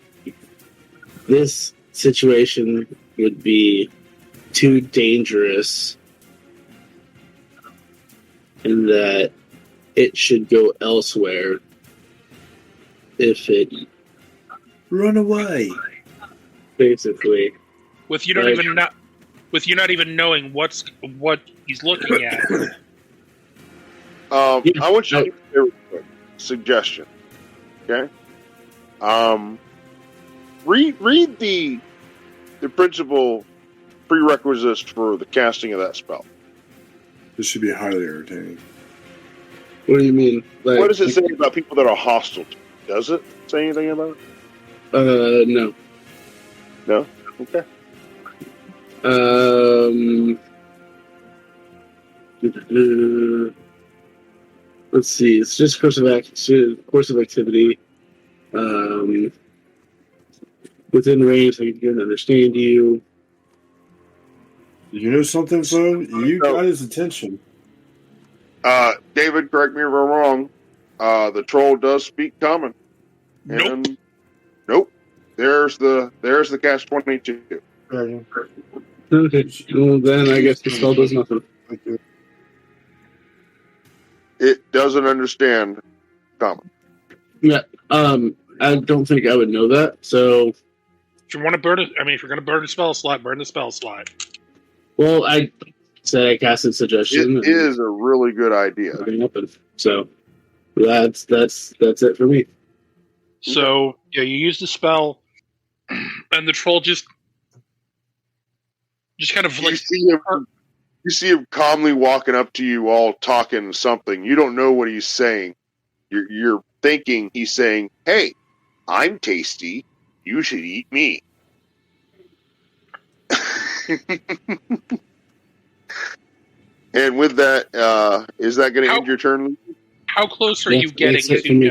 S6: this situation would be too dangerous and that it should go elsewhere if it
S2: Run away.
S6: basically
S5: With you don't
S6: Like-
S5: even know. with you not even knowing what he's looking at.
S1: I want you to do a suggestion. Okay. Read the principal prerequisites for the casting of that spell.
S2: This should be highly entertaining.
S6: What do you mean? Like,
S1: What does it say about people that are hostile to you? Does it say anything about it?
S6: No.
S1: No? Okay.
S6: Let's see. It's just course of activity. Within range, I can understand you.
S2: You know something, Flo? You got his attention.
S1: David, correct me if I'm wrong. The troll does speak common. And nope. There's the cast 22.
S6: Okay. Well, then I guess the spell does nothing.
S1: It doesn't understand common.
S6: Yeah. I don't think I would know that. So,
S5: If you want to burn it, if you're going to burn a spell slot, burn the spell slot.
S6: well, I said I casted suggestion.
S1: It is a really good idea.
S6: So that's it for me.
S5: So yeah, you use the spell, and the troll just kind of like
S1: you see him calmly walking up to you, all talking something. You don't know what he's saying. You're thinking he's saying, "Hey, I'm tasty. You should eat me." And with that, is that going to end your turn?
S5: How close are you getting
S6: that's it
S5: to
S6: for me.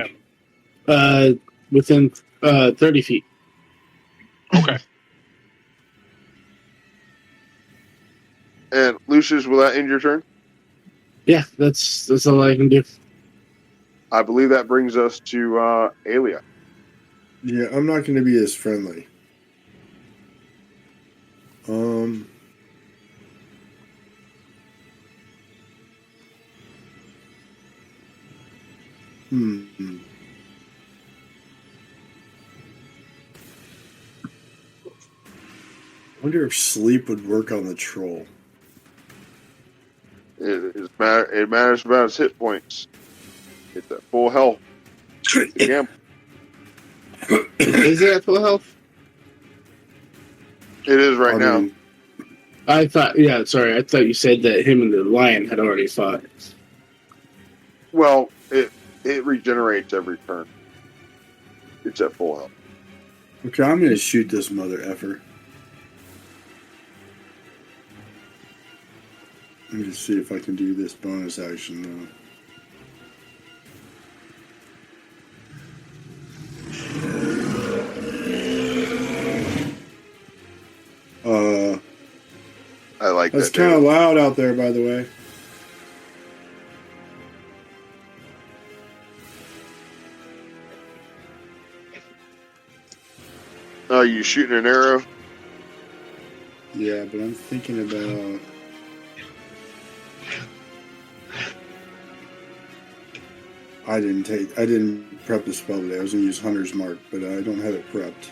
S5: him?
S6: Within 30 feet.
S5: Okay.
S1: And Lucius, will that end your turn?
S6: Yeah, that's all I can do.
S1: I believe that brings us to Alia.
S2: Yeah, I'm not going to be as friendly. I wonder if sleep would work on the troll.
S1: It matters about his hit points. It's at full health. Gamble.
S6: Is it at full health?
S1: It is right now.
S6: I thought you said that him and the lion had already fought.
S1: Well, it regenerates every turn. It's at full health.
S2: Okay, I'm going to shoot this mother effer. Let me just see if I can do this bonus action now.
S1: I like that.
S2: That's kind of loud out there, by the way.
S1: Are you shooting an arrow?
S2: Yeah, but I'm thinking about... I didn't prep the spell today. I was going to use Hunter's Mark, but I don't have it prepped.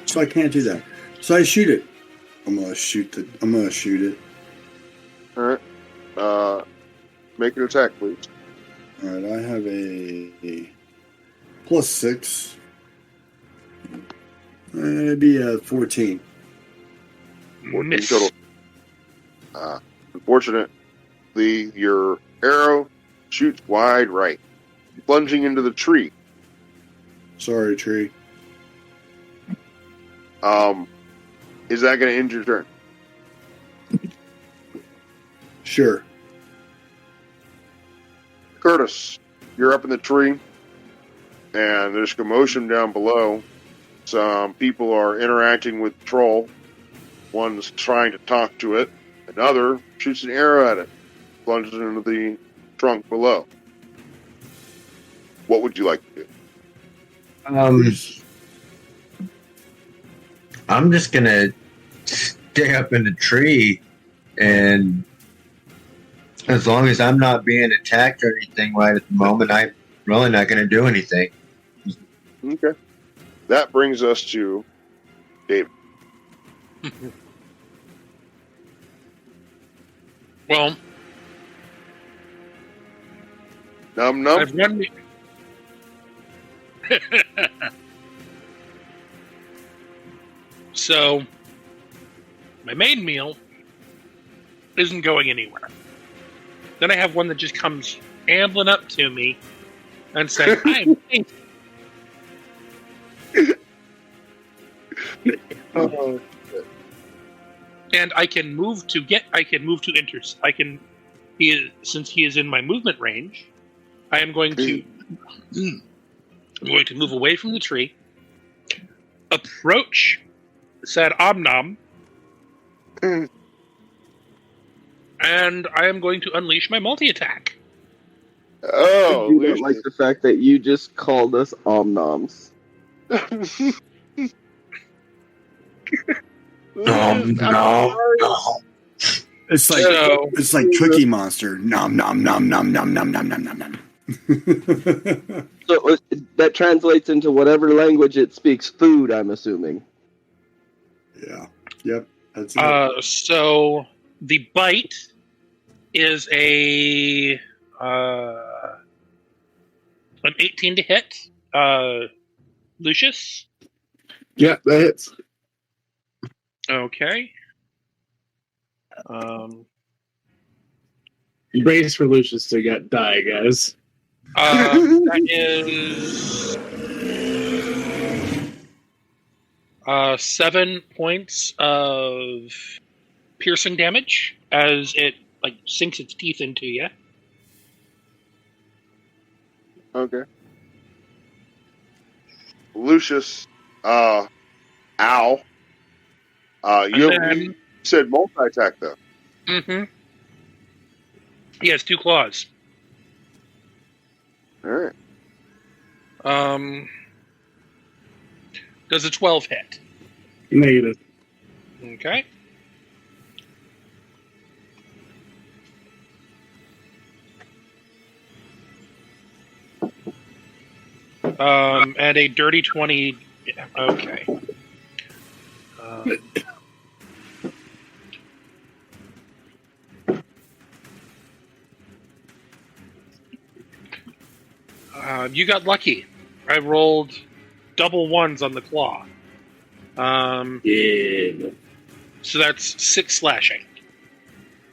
S2: So I can't do that. So I shoot it. I'm gonna shoot it.
S1: Alright. Make an attack, please.
S2: Alright, I have a +6. It'd be a 14.
S1: 14 total. Unfortunately, your arrow shoots wide right, plunging into the tree.
S2: Sorry, tree.
S1: Is that going to end your turn?
S2: Sure.
S1: Curtis, you're up in the tree, and there's commotion down below. Some people are interacting with the troll. One's trying to talk to it. Another shoots an arrow at it, plunges into the trunk below. What would you like to do?
S9: I'm just gonna stay up in the tree, and as long as I'm not being attacked or anything right at the moment, I'm really not gonna do anything.
S1: Okay. That brings us to David.
S5: Well,
S1: Num num.
S5: I've run. So, my main meal isn't going anywhere. Then I have one that just comes ambling up to me and says, "I'm thinking."
S1: Oh,
S5: And I can move to enter. Since he is in my movement range, I am going to move away from the tree, approach said Omnom,
S1: Mm.
S5: and I am going to unleash my multi-attack.
S1: Oh,
S3: I do not like the fact that you just called us omnoms.
S9: No.
S2: It's like
S5: So,
S2: it's like Cookie Monster. Nom nom nom nom nom nom nom nom nom nom.
S3: So that translates into whatever language it speaks. Food, I'm assuming.
S2: Yeah. Yep. That's it.
S5: so the bite is an 18 to hit. Lucius.
S6: Yeah, that hits.
S5: Okay.
S6: Brace for Lucius to die, guys.
S5: That is 7 points of piercing damage as it sinks its teeth into you.
S1: Okay. Lucius, ow. You said multi-attack, though.
S5: Mm-hmm. He has 2 claws.
S1: All right.
S5: Does a 12 hit?
S6: Negative.
S5: Okay. And a dirty 20. Yeah, okay. You got lucky. I rolled double ones on the claw.
S6: Yeah.
S5: So that's 6 slashing.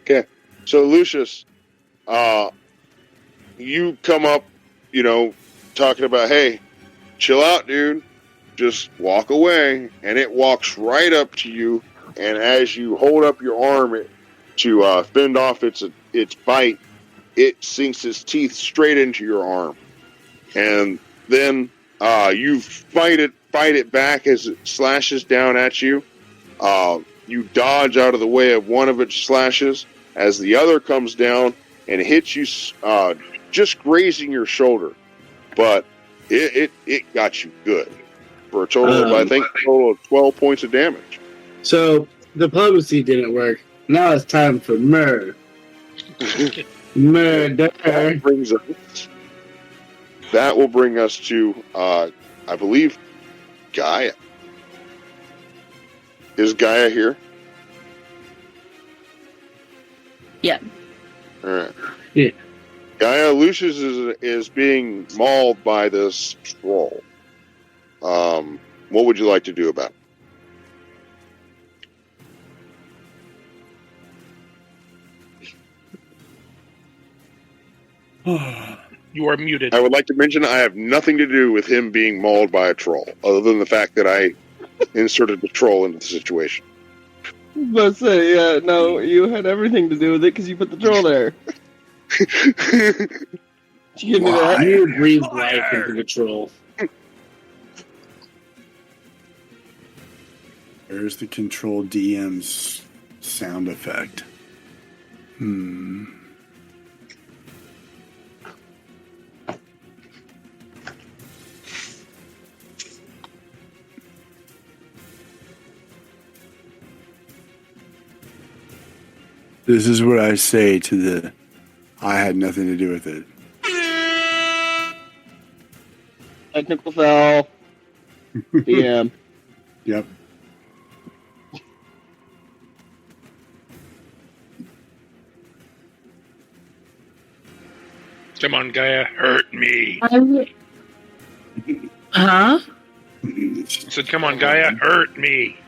S1: Okay. So, Lucius, you come up, talking about, hey, chill out, dude. Just walk away. And it walks right up to you. And as you hold up your arm to fend off its bite, it sinks its teeth straight into your arm. And then you fight it back as it slashes down at you. You dodge out of the way of one of its slashes as the other comes down and hits you, just grazing your shoulder. But it got you good for a total of, I think, 12 points of damage.
S6: So diplomacy didn't work. Now it's time for murder. Murder.
S1: That will bring us to, I believe, Gaia. Is Gaia here?
S4: Yeah.
S1: All right.
S6: Yeah.
S1: Gaia, Lucius is being mauled by this troll. What would you like to do about
S2: Oh,
S5: You are muted.
S1: it? I would like to mention I have nothing to do with him being mauled by a troll, other than the fact that I inserted the troll into the situation.
S3: But say, yeah, no, you had everything to do with it because you put the troll there. Did you give me that?
S6: You breathed life into the troll.
S2: There's the Control DM's sound effect. This is what I say to the I had nothing to do with it.
S3: Technical foul. DM.
S2: Yep.
S5: Come on, Gaia, hurt me.
S4: Huh?
S5: I said, come on, Gaia, hurt me.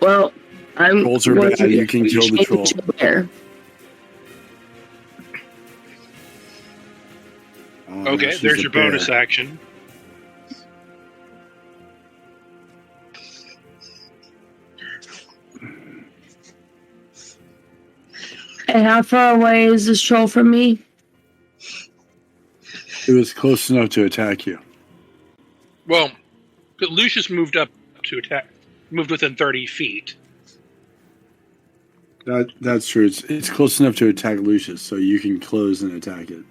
S4: Well, I'm
S2: Trolls are
S4: going
S2: bad.
S4: to
S2: You can kill the
S4: change
S2: troll.
S4: to bear.
S5: Okay,
S2: she's
S5: there's
S2: a
S5: your
S2: bear.
S5: bonus action.
S4: And how far away is this troll from me?
S2: It was close enough to attack you.
S5: Well, Lucius moved up to attack, moved within 30 feet.
S2: That's true. It's close enough to attack Lucius, so you can close and attack it.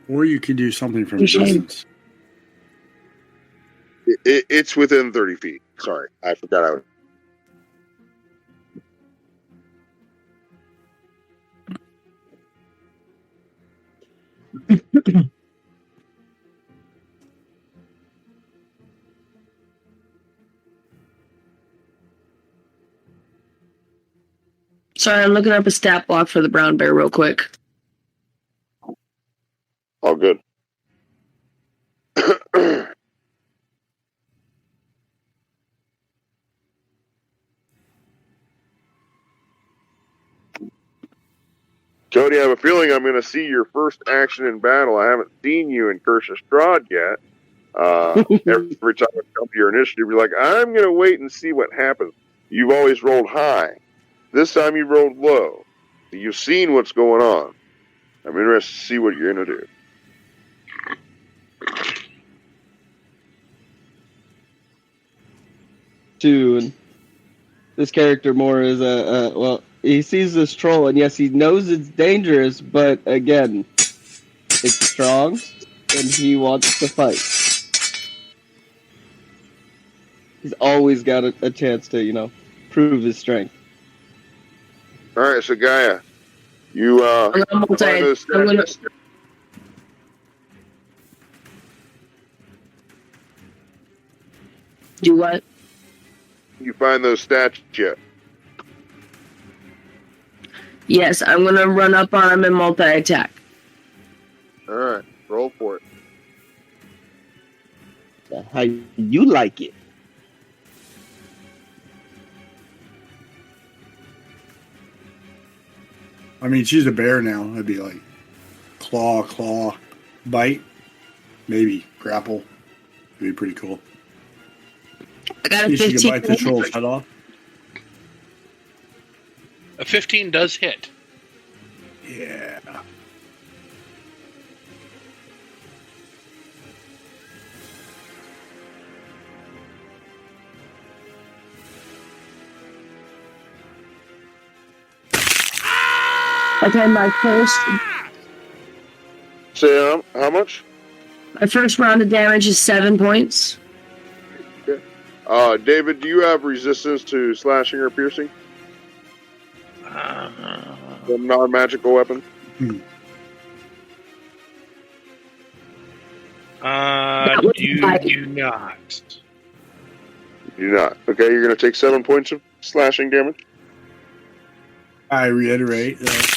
S2: Or you could do something from a distance.
S1: It's within 30 feet. Sorry, I forgot I was.
S4: Sorry, I'm looking up a stat block for the brown bear real quick.
S1: All good. Cody, I have a feeling I'm going to see your first action in battle. I haven't seen you in Curse of Strahd yet. Every time I come to your initiative, you're like, I'm going to wait and see what happens. You've always rolled high. This time you rolled low. You've seen what's going on. I'm interested to see what you're going to do.
S3: To this character more is well, he sees this troll, and yes, he knows it's dangerous, but again, it's strong, and he wants to fight. He's always got a chance to, prove his strength.
S1: All right, so Gaia, you find those stats.
S4: Do what?
S1: You find those stats yet?
S4: Yes, I'm gonna run up on him and multi-attack.
S1: All right, roll for it.
S3: How you like it?
S2: I mean, she's a bear now. It'd be like claw, bite, maybe grapple. It'd be pretty cool.
S4: I got a
S2: You could
S4: 15.
S2: bite the troll's head off.
S5: A 15 does hit.
S2: Yeah.
S4: Okay, my
S1: Say how much?
S4: first round of damage is 7 points.
S1: Okay. David, do you have resistance to slashing or piercing? The non-magical weapon?
S5: Do not.
S1: You do not. Okay, you're going to take 7 points of slashing damage.
S2: I reiterate that.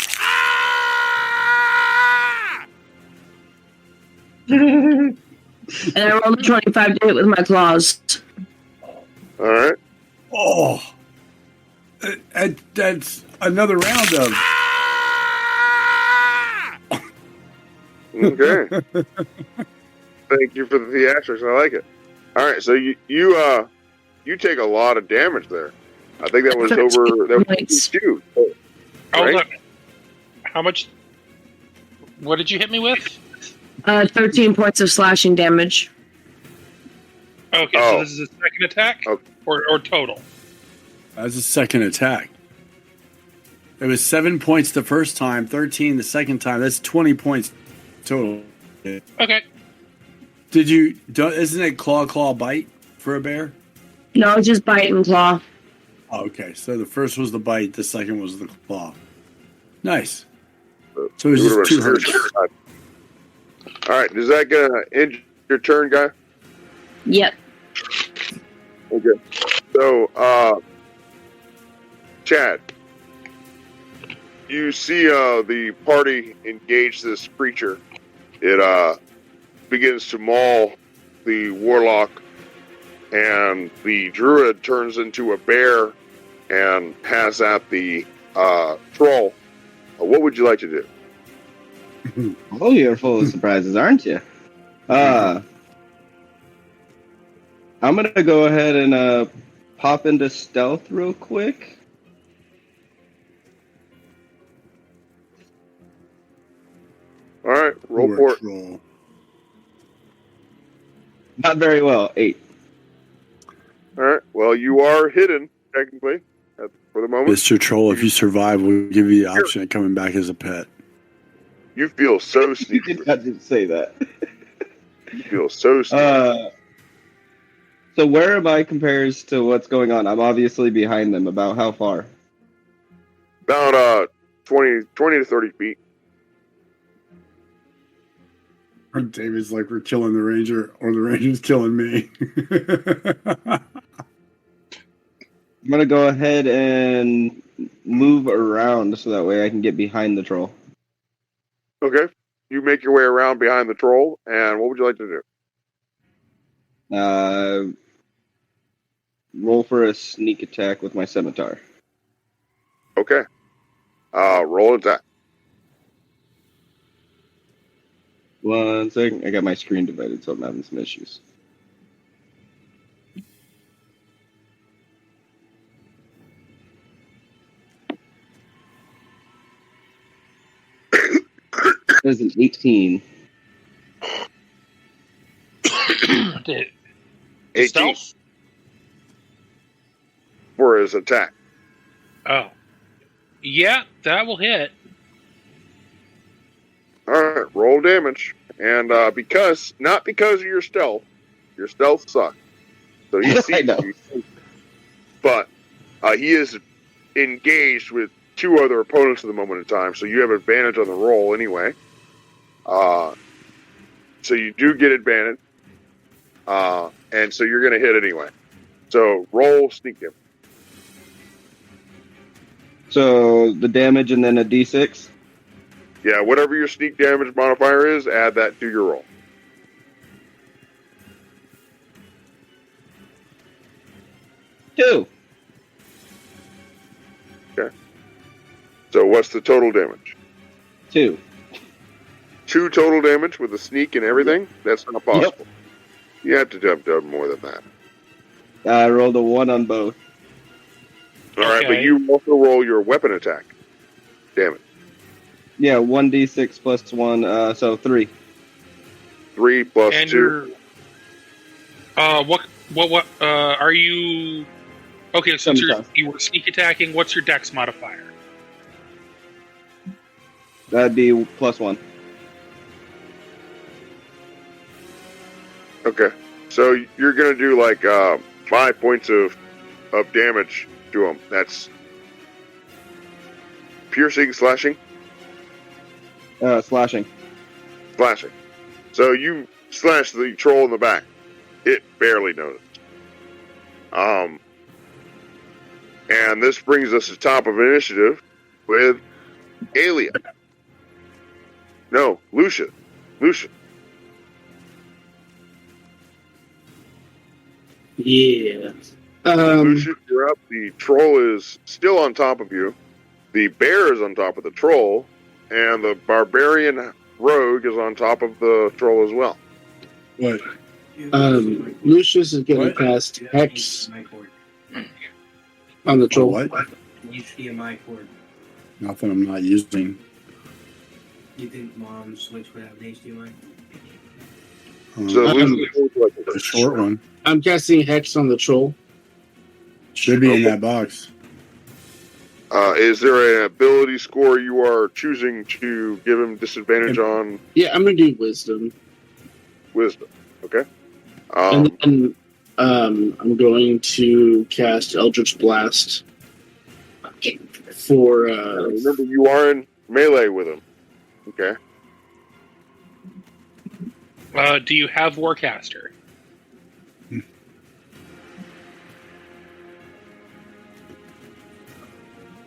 S4: And I rolled a 25 to hit with my claws.
S1: All right.
S2: Oh, that's another round of.
S1: Okay. Thank you for the theatrics. I like it. All right, so you take a lot of damage there. I think that was over. That was 2.
S5: Hold on. How much? What did you hit me with?
S4: 13 points of slashing damage.
S5: Okay, so this is a second attack?
S1: Okay.
S5: Or total?
S2: That's a second attack. It was 7 points the first time, 13 the second time. That's 20 points total.
S5: Okay.
S2: Isn't it claw, bite for a bear?
S4: No, just bite and claw.
S2: Oh, okay, so the first was the bite, the second was the claw. Nice. So it was just 2 hurts.
S1: All right, is that going to end your turn, guy?
S4: Yep.
S1: Okay. So, Chad, you see the party engage this creature. It begins to maul the warlock, and the druid turns into a bear and has at the troll. What would you like to do?
S3: Oh, you're full of surprises, aren't you? I'm gonna go ahead and pop into stealth real quick.
S1: All right, roll for it.
S2: Roll.
S3: Not very well. 8.
S1: All right. Well, you are hidden technically for the moment.
S2: Mr. Troll, if you survive, we'll give you the option of coming back as a pet.
S1: You feel so
S3: You
S1: sneaky.
S3: did not just say that.
S1: You feel so sneaky.
S3: So where am I compares to what's going on? I'm obviously behind them. About how far?
S1: About 20 to 30 feet.
S2: David's like, we're killing the ranger, or the ranger's killing me.
S3: I'm gonna go ahead and move around so that way I can get behind the troll.
S1: Okay. You make your way around behind the troll, and what would you like to do?
S3: Roll for a sneak attack with my scimitar.
S1: Okay. Roll attack.
S3: 1 second. I got my screen divided, so I'm having some issues. There's an 18.
S1: 18
S5: Stealth?
S1: for his attack.
S5: Oh. Yeah, that will hit.
S1: All right, roll damage, and not because of your stealth sucks. So he sees
S3: I know.
S1: you, but he is engaged with 2 other opponents at the moment in time, so you have advantage on the roll anyway. So you do get advantage, and so you're going to hit anyway. So roll sneak damage.
S3: So the damage and then a d6.
S1: Yeah, whatever your sneak damage modifier is, add that to your roll.
S3: Two.
S1: Okay. So what's the total damage?
S3: 2.
S1: 2 total damage with the sneak and everything? That's not possible.
S3: Yep.
S1: You have to have done more than that.
S3: I rolled a 1 on both.
S1: All right, but
S5: Okay.
S1: you also roll your weapon attack damage.
S3: Yeah, 1d6 plus 1, so 3.
S1: 3 plus
S5: And
S1: 2.
S5: you're... what, are you... Okay, so
S3: Scimitar.
S5: you were sneak attacking, what's your dex modifier?
S3: That'd be plus 1.
S1: Okay. So you're going to do like 5 points of damage to him. That's piercing, slashing?
S3: Slashing.
S1: Slashing. So you slash the troll in the back. It barely noticed. And this brings us to top of initiative with Alia. No, Lucia.
S6: Yeah.
S1: Lucia, you're up. The troll is still on top of you. The bear is on top of the troll. And the barbarian rogue is on top of the troll as well.
S2: What?
S6: Lucius is getting
S2: What?
S6: past Hex on the troll.
S2: What?
S10: HDMI cord.
S2: Nothing I'm not using.
S10: You think Mom's Switch would have an HDMI?
S1: So Lucia,
S2: The short one
S6: I'm guessing Hex on the troll.
S2: should be in that box.
S1: is there an ability score you are choosing to give him disadvantage on?
S6: Yeah, I'm gonna do Wisdom.
S1: Wisdom. Okay.
S6: And then I'm going to cast Eldritch Blast for
S1: remember, you are in melee with him. Okay.
S5: Do you have Warcaster?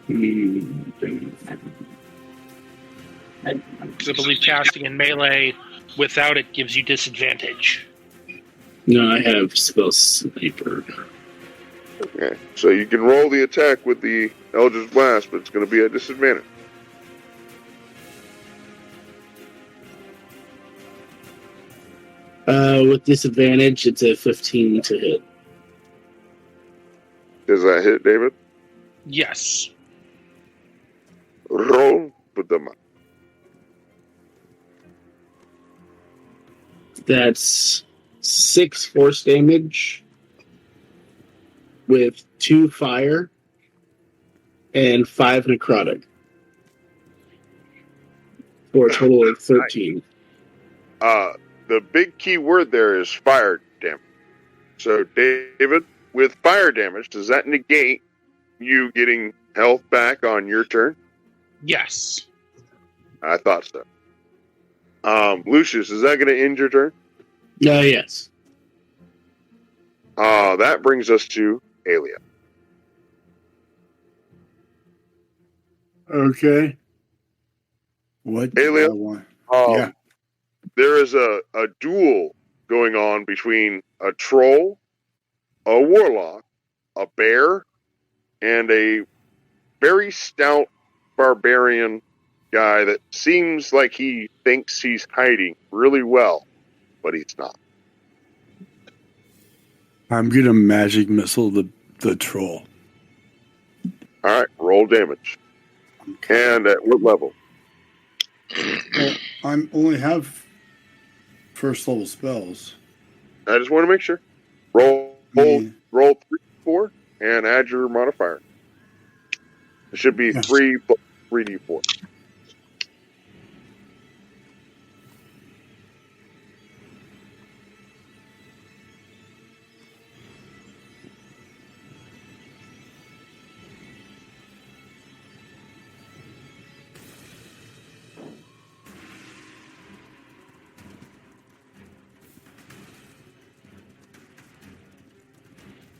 S5: Because I believe casting in melee without it gives you disadvantage.
S6: No, I have spell sniper.
S1: Okay, so you can roll the attack with the Eldritch Blast, but it's going to be a disadvantage.
S6: With disadvantage, it's a 15 to hit.
S1: Does that hit, David?
S5: Yes.
S1: Roll with the mark.
S6: That's 6 force damage with 2 fire and 5 necrotic for a total of 13.
S1: The big key word there is fire damage. So, David, with fire damage, does that negate you getting health back on your turn?
S5: Yes.
S1: I thought so. Lucius, is that going to end your turn?
S6: Yes.
S1: That brings us to Alia.
S2: Okay. What do
S1: Alia?
S2: I want?
S1: Yeah. There is a duel going on between a troll, a warlock, a bear, and a very stout barbarian guy that seems like he thinks he's hiding really well, but he's not.
S2: I'm gonna magic missile the troll.
S1: All right, roll damage.
S2: Okay.
S1: And at what level?
S2: Well, I only have first level spells.
S1: I just want to make sure. Roll 3d4 and add your modifier. It should be 3 plus 3d4.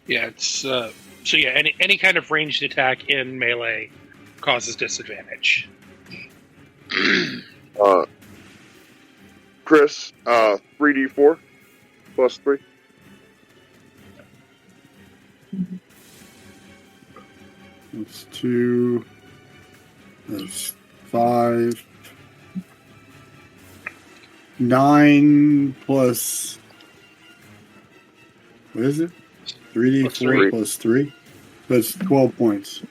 S5: Yeah, it's so yeah, any kind of ranged attack in melee causes disadvantage.
S1: Chris, 3d4 plus 3.
S2: That's 2. That's 5. 9 plus. What is it? 3d4 plus 3. That's 12 points.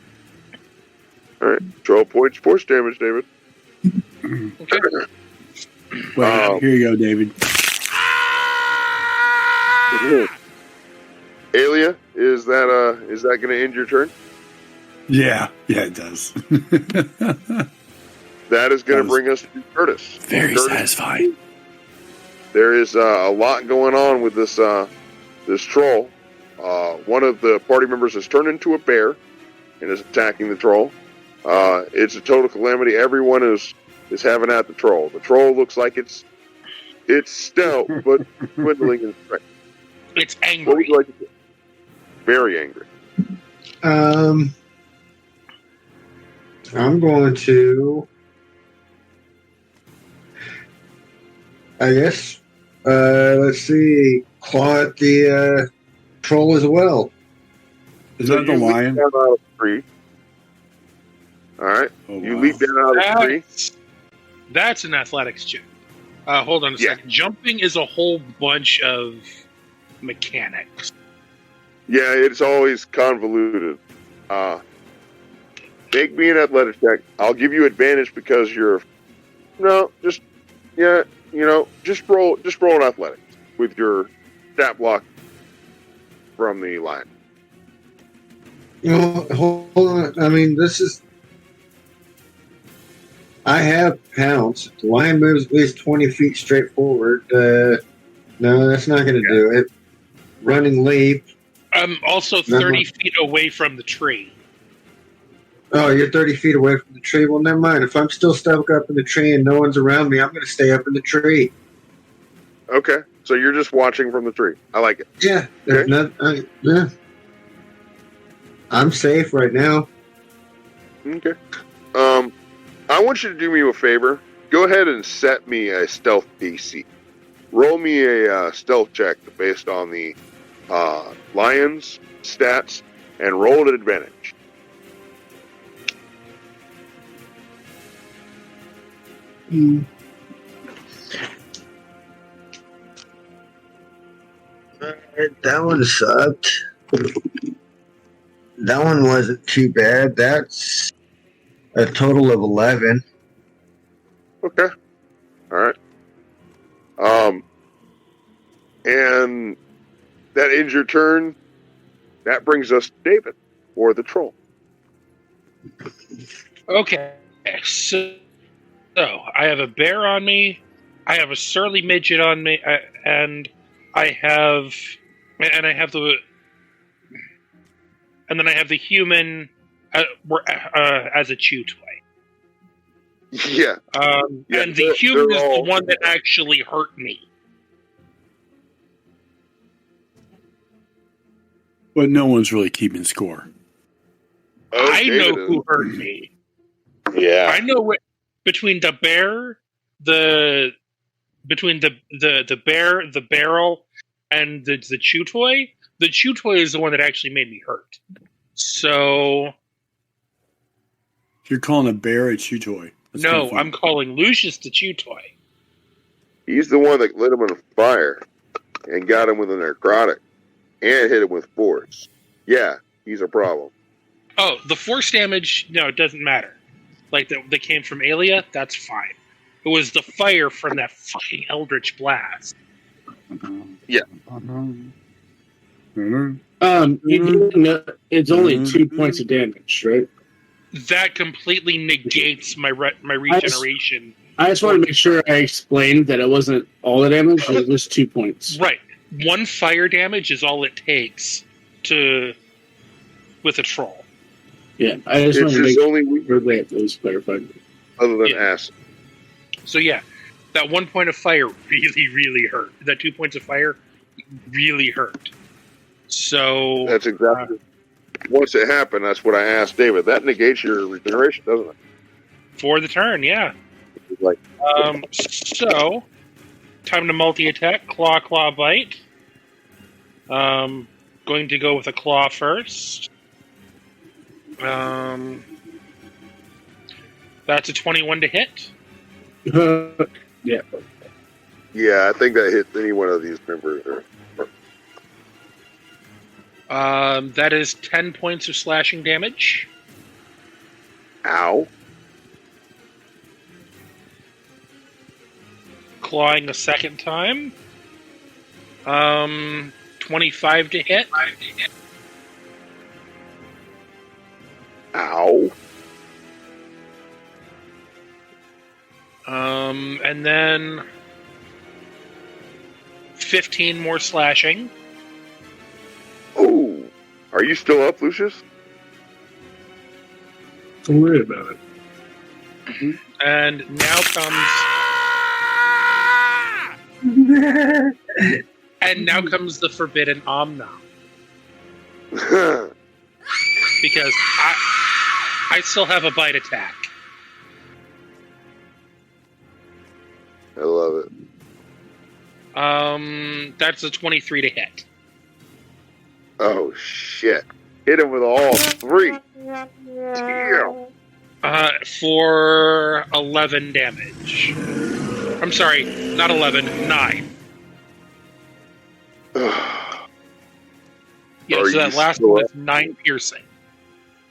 S1: All right, 12 points force damage, David.
S5: Okay.
S2: Well, here you go, David.
S1: Alia, is that going to end your turn?
S2: Yeah, it does.
S1: That is going to bring us to Curtis.
S2: Very satisfying.
S1: There is a lot going on with this troll. One of the party members has turned into a bear and is attacking the troll. It's a total calamity. Everyone is having at the troll. The troll looks like it's stout, but dwindling in strength.
S5: It's angry.
S1: What would you like to do? Very angry.
S9: I'm going to, I guess, let's see, claw at the troll as well.
S2: Is that the lion?
S1: Leap down out of the tree. All right.
S2: Oh,
S1: You
S2: wow.
S1: leap down out of the tree.
S5: That's an athletics check. Hold on a second. Jumping is a whole bunch of mechanics.
S1: Yeah, it's always convoluted. Make me an athletics check. I'll give you advantage because you're roll an athletics with your stat block from the lion.
S9: Hold on. I mean, I have pounce. The lion moves at least 20 feet straight forward. No, that's not going to do it. Running leap.
S5: I'm also 30 feet away from the tree.
S9: Oh, you're 30 feet away from the tree? Well, never mind. If I'm still stuck up in the tree and no one's around me, I'm going to stay up in the tree.
S1: Okay, so you're just watching from the tree. I like it.
S9: Yeah.
S1: Okay.
S9: Yeah. I'm safe right now.
S1: Okay. I want you to do me a favor. Go ahead and set me a stealth DC. Roll me a stealth check based on the lion's stats, and roll at advantage.
S9: That one sucked. That one wasn't too bad. That's a total of 11.
S1: Okay. All right. And that ends your turn. That brings us to David, or the troll.
S5: Okay, so I have a bear on me, I have a surly midget on me, and I have the human as a chew toy.
S1: Yeah. Yeah,
S5: and the human is
S1: all
S5: the one that actually hurt me.
S2: But no one's really keeping score.
S1: Oh,
S5: I
S1: David
S5: know
S1: is.
S5: who hurt me.
S1: Yeah.
S5: I know what between the bear, the bear, the barrel, and the chew toy. The chew toy is the one that actually made me hurt. So
S2: You're calling a bear a chew toy. That's
S5: no,
S2: confusing.
S5: I'm calling Lucius the chew toy.
S1: He's the one that lit him on fire and got him with a necrotic and hit him with force. Yeah, he's a problem.
S5: Oh, the force damage, no, it doesn't matter. Like, that came from Alia, that's fine. It was the fire from that fucking Eldritch Blast.
S1: Yeah.
S6: You know, it's only 2 points of damage, right?
S5: That completely negates my regeneration.
S6: I just want to make sure I explained that it wasn't all the damage, it was 2 points.
S5: Right. 1 fire damage is all it takes with a troll.
S6: Yeah, I just
S1: It's
S6: want to
S1: his
S6: make
S1: only
S6: sure that was clarified.
S1: other than
S5: Yeah.
S1: acid.
S5: So yeah, that 1 point of fire really, really hurt. That 2 points of fire really hurt. So
S1: That's exactly. Once it happened, that's what I asked David. That negates your regeneration, doesn't it?
S5: for the turn, yeah.
S1: It's like,
S5: So time to multi-attack, claw, bite. Going to go with a claw first. That's a 21 to hit.
S6: Yeah.
S1: yeah, I think that hits any one of these members.
S5: That is 10 points of slashing damage.
S1: Ow.
S5: Clawing a second time. 25 to hit.
S1: Ow.
S5: And then 15 more slashing.
S1: Ooh. Are you still up, Lucius?
S6: Don't worry about it.
S5: And now comes the forbidden Omna. Because I still have a bite attack.
S1: I love it.
S5: That's a 23 to hit.
S1: Oh, shit. Hit him with all 3. Damn.
S5: For 11 damage. I'm sorry, not 11, 9. Yeah,
S1: Are
S5: so that
S1: you
S5: last
S1: still
S5: one
S1: up?
S5: is 9 piercing.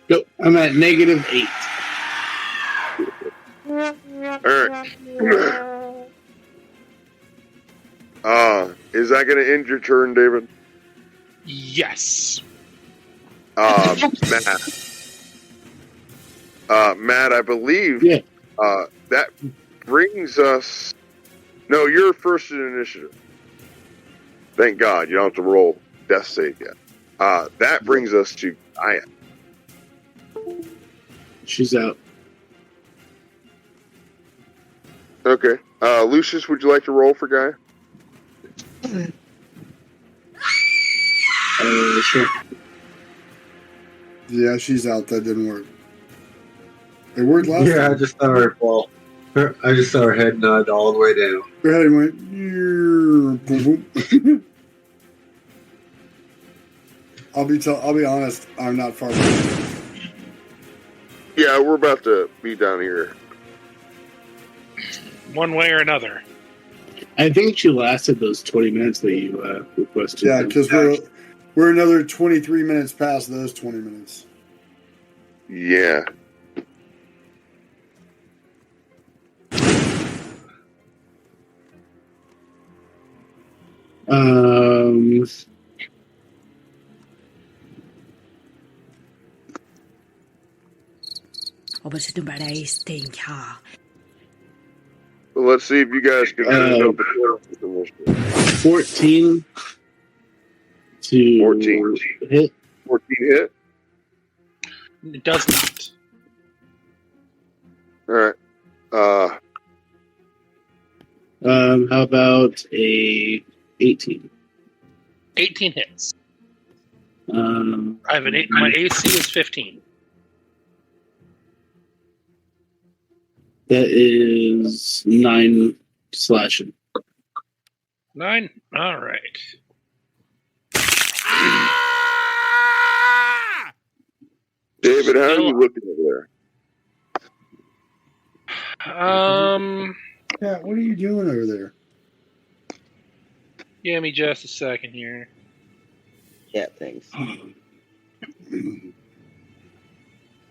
S6: Nope, I'm at -8.
S1: Alright. Is that going to end your turn, David?
S5: Yes.
S1: Matt. Matt, I believe
S6: Yeah.
S1: That brings us... No, you're first in initiative. Thank God, you don't have to roll death save yet. That brings us to Aya.
S6: She's out.
S1: Okay. Lucius, would you like to roll for Gaia?
S6: Sure.
S2: Yeah, she's out. That didn't work. They worked last
S9: Yeah, I
S2: time.
S9: just saw her fall. I just saw her head nod all the way down.
S2: Her head went, "Yeah," boom, boom. I'll be honest, I'm not far from
S1: Yeah, we're about to be down here.
S5: One way or another.
S6: I think she lasted those 20 minutes that you requested.
S2: Yeah, because we're another 23 minutes past those 20 minutes.
S1: Yeah. Well, let's see if you guys can finish up the
S6: 14 to
S1: 14.
S6: hit.
S1: 14 hit.
S5: It does not.
S1: All right.
S6: How about a 18?
S5: 18 hits.
S6: Um,
S5: I have my AC is 15.
S6: that is 9 slashing.
S5: 9? All right.
S1: David, how are you looking over
S5: there?
S2: Yeah, what are you doing over there?
S5: Give me just a second here.
S3: Cat things.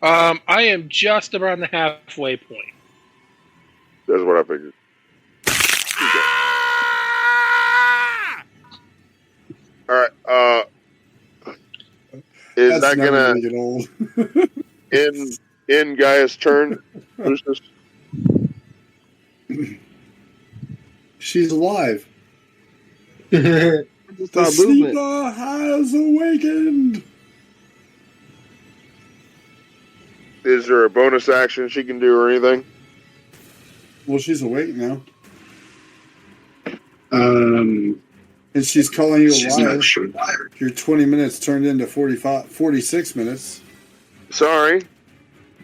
S5: I am just around the halfway point.
S1: That's what I figured. All right. Is
S2: That's
S1: that
S2: never
S1: gonna
S2: get old.
S1: end Gaia's turn, Lucius?
S2: She's alive.
S3: Just
S2: The
S3: saw movement.
S2: sleeper has awakened.
S1: Is there a bonus action she can do or anything?
S2: Well, she's awake now.
S6: Um,
S2: And she's calling you
S6: she's
S2: alive.
S6: not sure why.
S2: Your 20 minutes turned into 46 minutes.
S1: Sorry.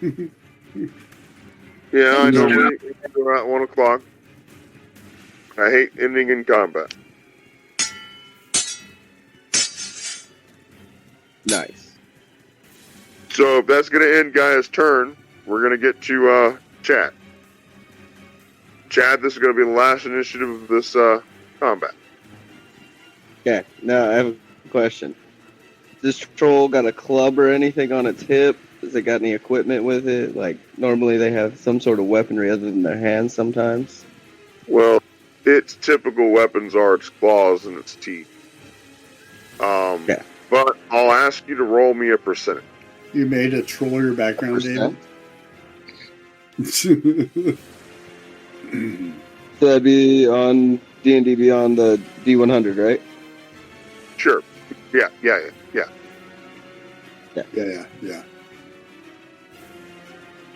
S1: Yeah, I normally end around 1 o'clock. I hate ending in combat.
S3: Nice.
S1: So if that's going to end Gaia's turn, we're going to get to Chad. Chad, this is going to be the last initiative of this combat.
S3: Okay, now I have a question. This troll got a club or anything on its hip? Has it got any equipment with it? Like, normally they have some sort of weaponry other than their hands sometimes.
S1: Well, its typical weapons are its claws and its teeth.
S3: Okay.
S1: But I'll ask you to roll me a percentage.
S2: You made a troll your background, David.
S3: So that'd be on D&D Beyond the D100, right?
S1: Sure. Yeah.
S2: Yeah.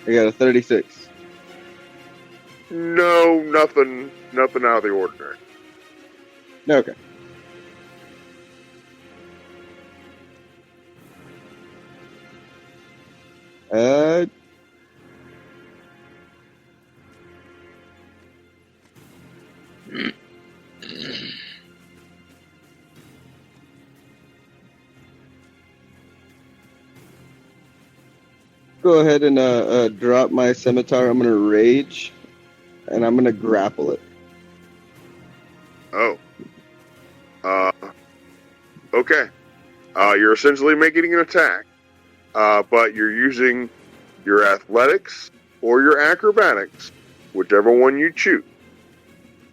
S3: I got a 36.
S1: No, nothing out of the ordinary.
S3: Okay. Go ahead and drop my scimitar. I'm gonna rage, and I'm gonna grapple it.
S1: Oh. Okay. You're essentially making an attack, but you're using your athletics or your acrobatics, whichever one you choose.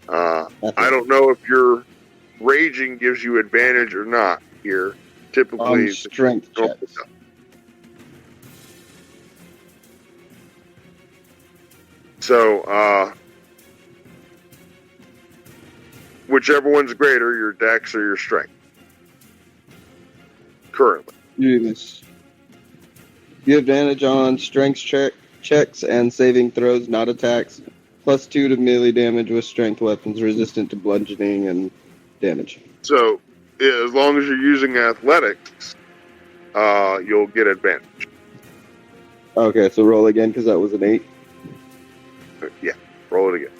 S1: I don't know if your raging gives you advantage or not here. Typically,
S3: strength checks.
S1: So, whichever one's greater, your dex or your strength. Currently.
S3: You have advantage on strength checks and saving throws, not attacks. +2 to melee damage with strength weapons, resistant to bludgeoning and damage.
S1: So, as long as you're using athletics, you'll get advantage.
S3: Okay, so roll again because that was an 8.
S1: Yeah, roll it again.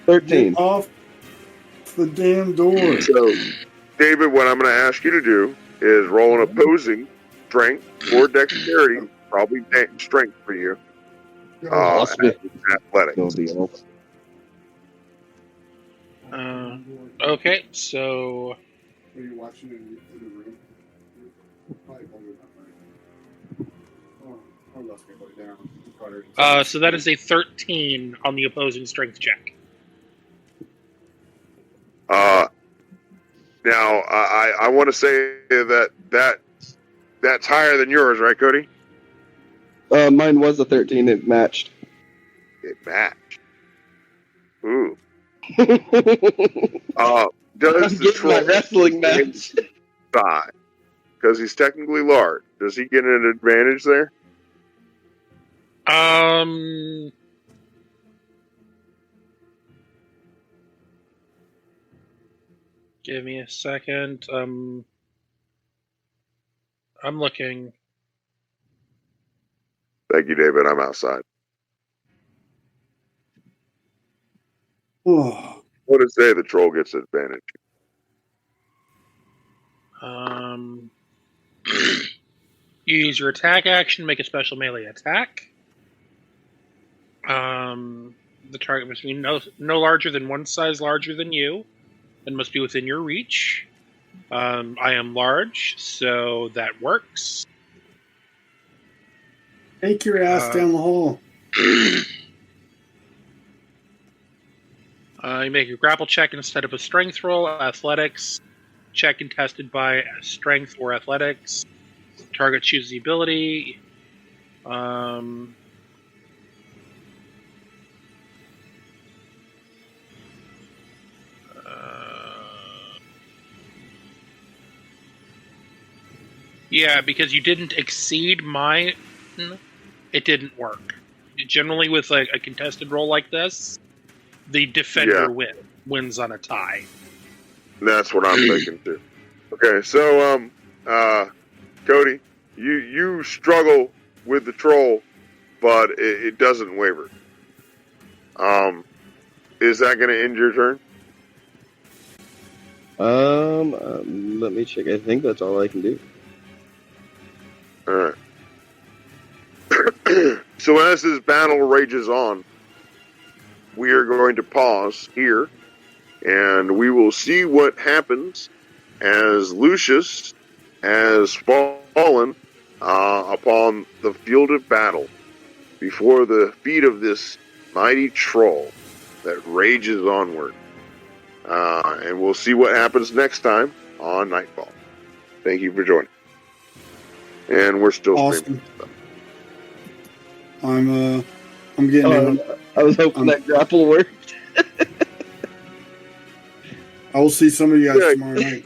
S2: Get
S3: 13.
S2: off the damn door.
S1: So, David, what I'm going to ask you to do is roll an opposing strength or dexterity, probably strength for you,
S3: Awesome.
S1: athletic.
S3: No deal.
S5: Okay, so
S2: Are you watching in the room? Probably won't be that way. Oh, let's go down.
S5: so that is a 13 on the opposing strength check.
S1: Now, I want to say that's higher than yours, right, Cody?
S3: Mine was a 13. It matched.
S1: It matched. Ooh.
S3: I'm
S1: Does the
S3: getting my
S1: troll
S3: wrestling match.
S1: die? Because he's technically large. Does he get an advantage there?
S5: Give me a second. I'm looking.
S1: Thank you, David. I'm outside.
S2: Oh,
S1: What does say the troll gets advantage?
S5: You use your attack action, make a special melee attack. The target must be no larger than one size larger than you, and must be within your reach. I am large, so that works.
S2: take your ass down the hall.
S5: You make a grapple check instead of a strength roll. Athletics check contested by strength or athletics. Target chooses the ability. Yeah, because you didn't exceed mine, it didn't work. Generally, with a contested roll like this, the defender wins on a tie.
S1: That's what I'm thinking too. Okay, so Cody, you struggle with the troll, but it doesn't waver. Is that going to end your turn?
S3: Let me check. I think that's all I can do.
S1: All right. So as this battle rages on, we are going to pause here, and we will see what happens as Lucius has fallen upon the field of battle before the feet of this mighty troll that rages onward. And we'll see what happens next time on Nightfall. Thank you for joining. And we're still
S2: Awesome.
S1: streaming.
S2: I'm getting.
S3: I was hoping that grapple worked.
S2: I will see some of you guys tomorrow night.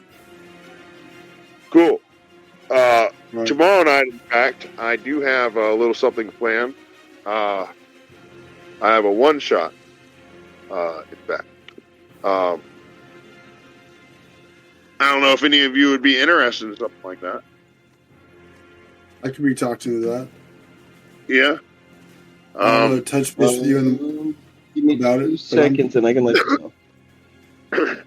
S1: Cool.
S2: Right.
S1: Tomorrow night, in fact, I do have a little something planned. I have a one-shot, in fact. I don't know if any of you would be interested in something like that.
S2: I could be talked to that.
S1: Yeah.
S2: I'm going to touch base with you
S3: give me
S2: about
S3: 2
S2: it.
S3: seconds and I can let you know.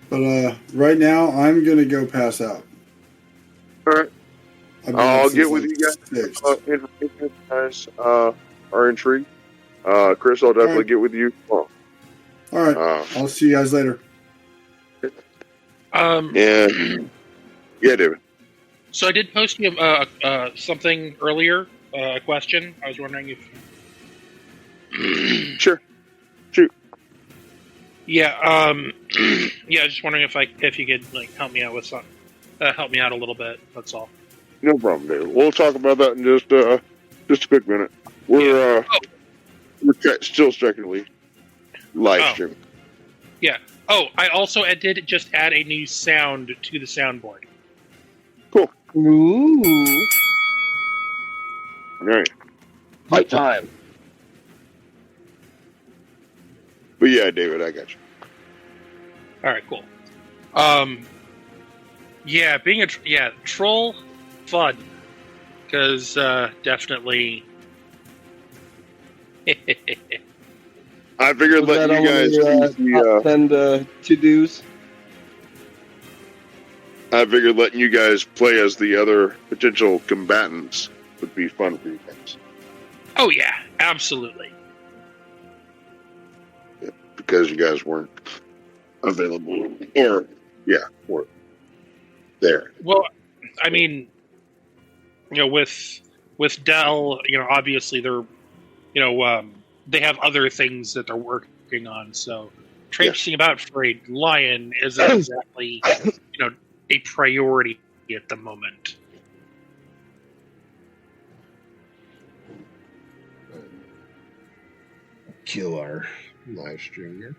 S2: But right now, I'm going to go pass out.
S1: All right. I'll get with you guys.
S2: 6.
S1: Information if you guys are intrigued. Chris, I'll definitely get with you tomorrow.
S2: All right. I'll see you guys later.
S1: Yeah, David.
S5: So I did post you something earlier, a question. I was wondering if...
S1: Sure. Shoot.
S5: Yeah, yeah. Just wondering if you could help me out with something, help me out a little bit. That's all.
S1: No problem, David. We'll talk about that in just a quick minute. We're still technically live streaming.
S5: Yeah. Oh, I also did just add a new sound to the soundboard.
S1: Cool.
S3: Ooh.
S1: All right.
S3: Fight time.
S1: But yeah, David, I got you.
S5: All right, cool. Yeah, being a troll, fun, because definitely.
S1: I figured
S3: Was that
S1: letting you guys
S3: on your top 10 to-dos?
S1: I figured letting you guys play as the other potential combatants would be fun for you guys.
S5: Oh yeah, absolutely.
S1: Yeah, because you guys weren't available, or there.
S5: Well, I mean, with Dell, obviously they're, they have other things that they're working on. So traipsing about for a lion isn't exactly, a priority at the moment.
S8: Kill our live stream here.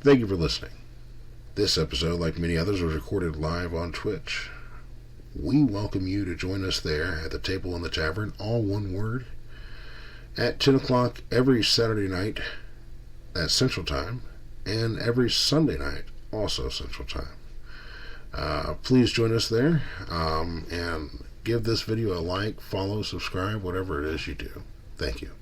S11: Thank you for listening. This episode, like many others, was recorded live on Twitch. We welcome you to join us there at the table in the tavern, all one word, at 10 o'clock every Saturday night at Central Time, and every Sunday night, also Central Time. Please join us there, and give this video a like, follow, subscribe, whatever it is you do. Thank you.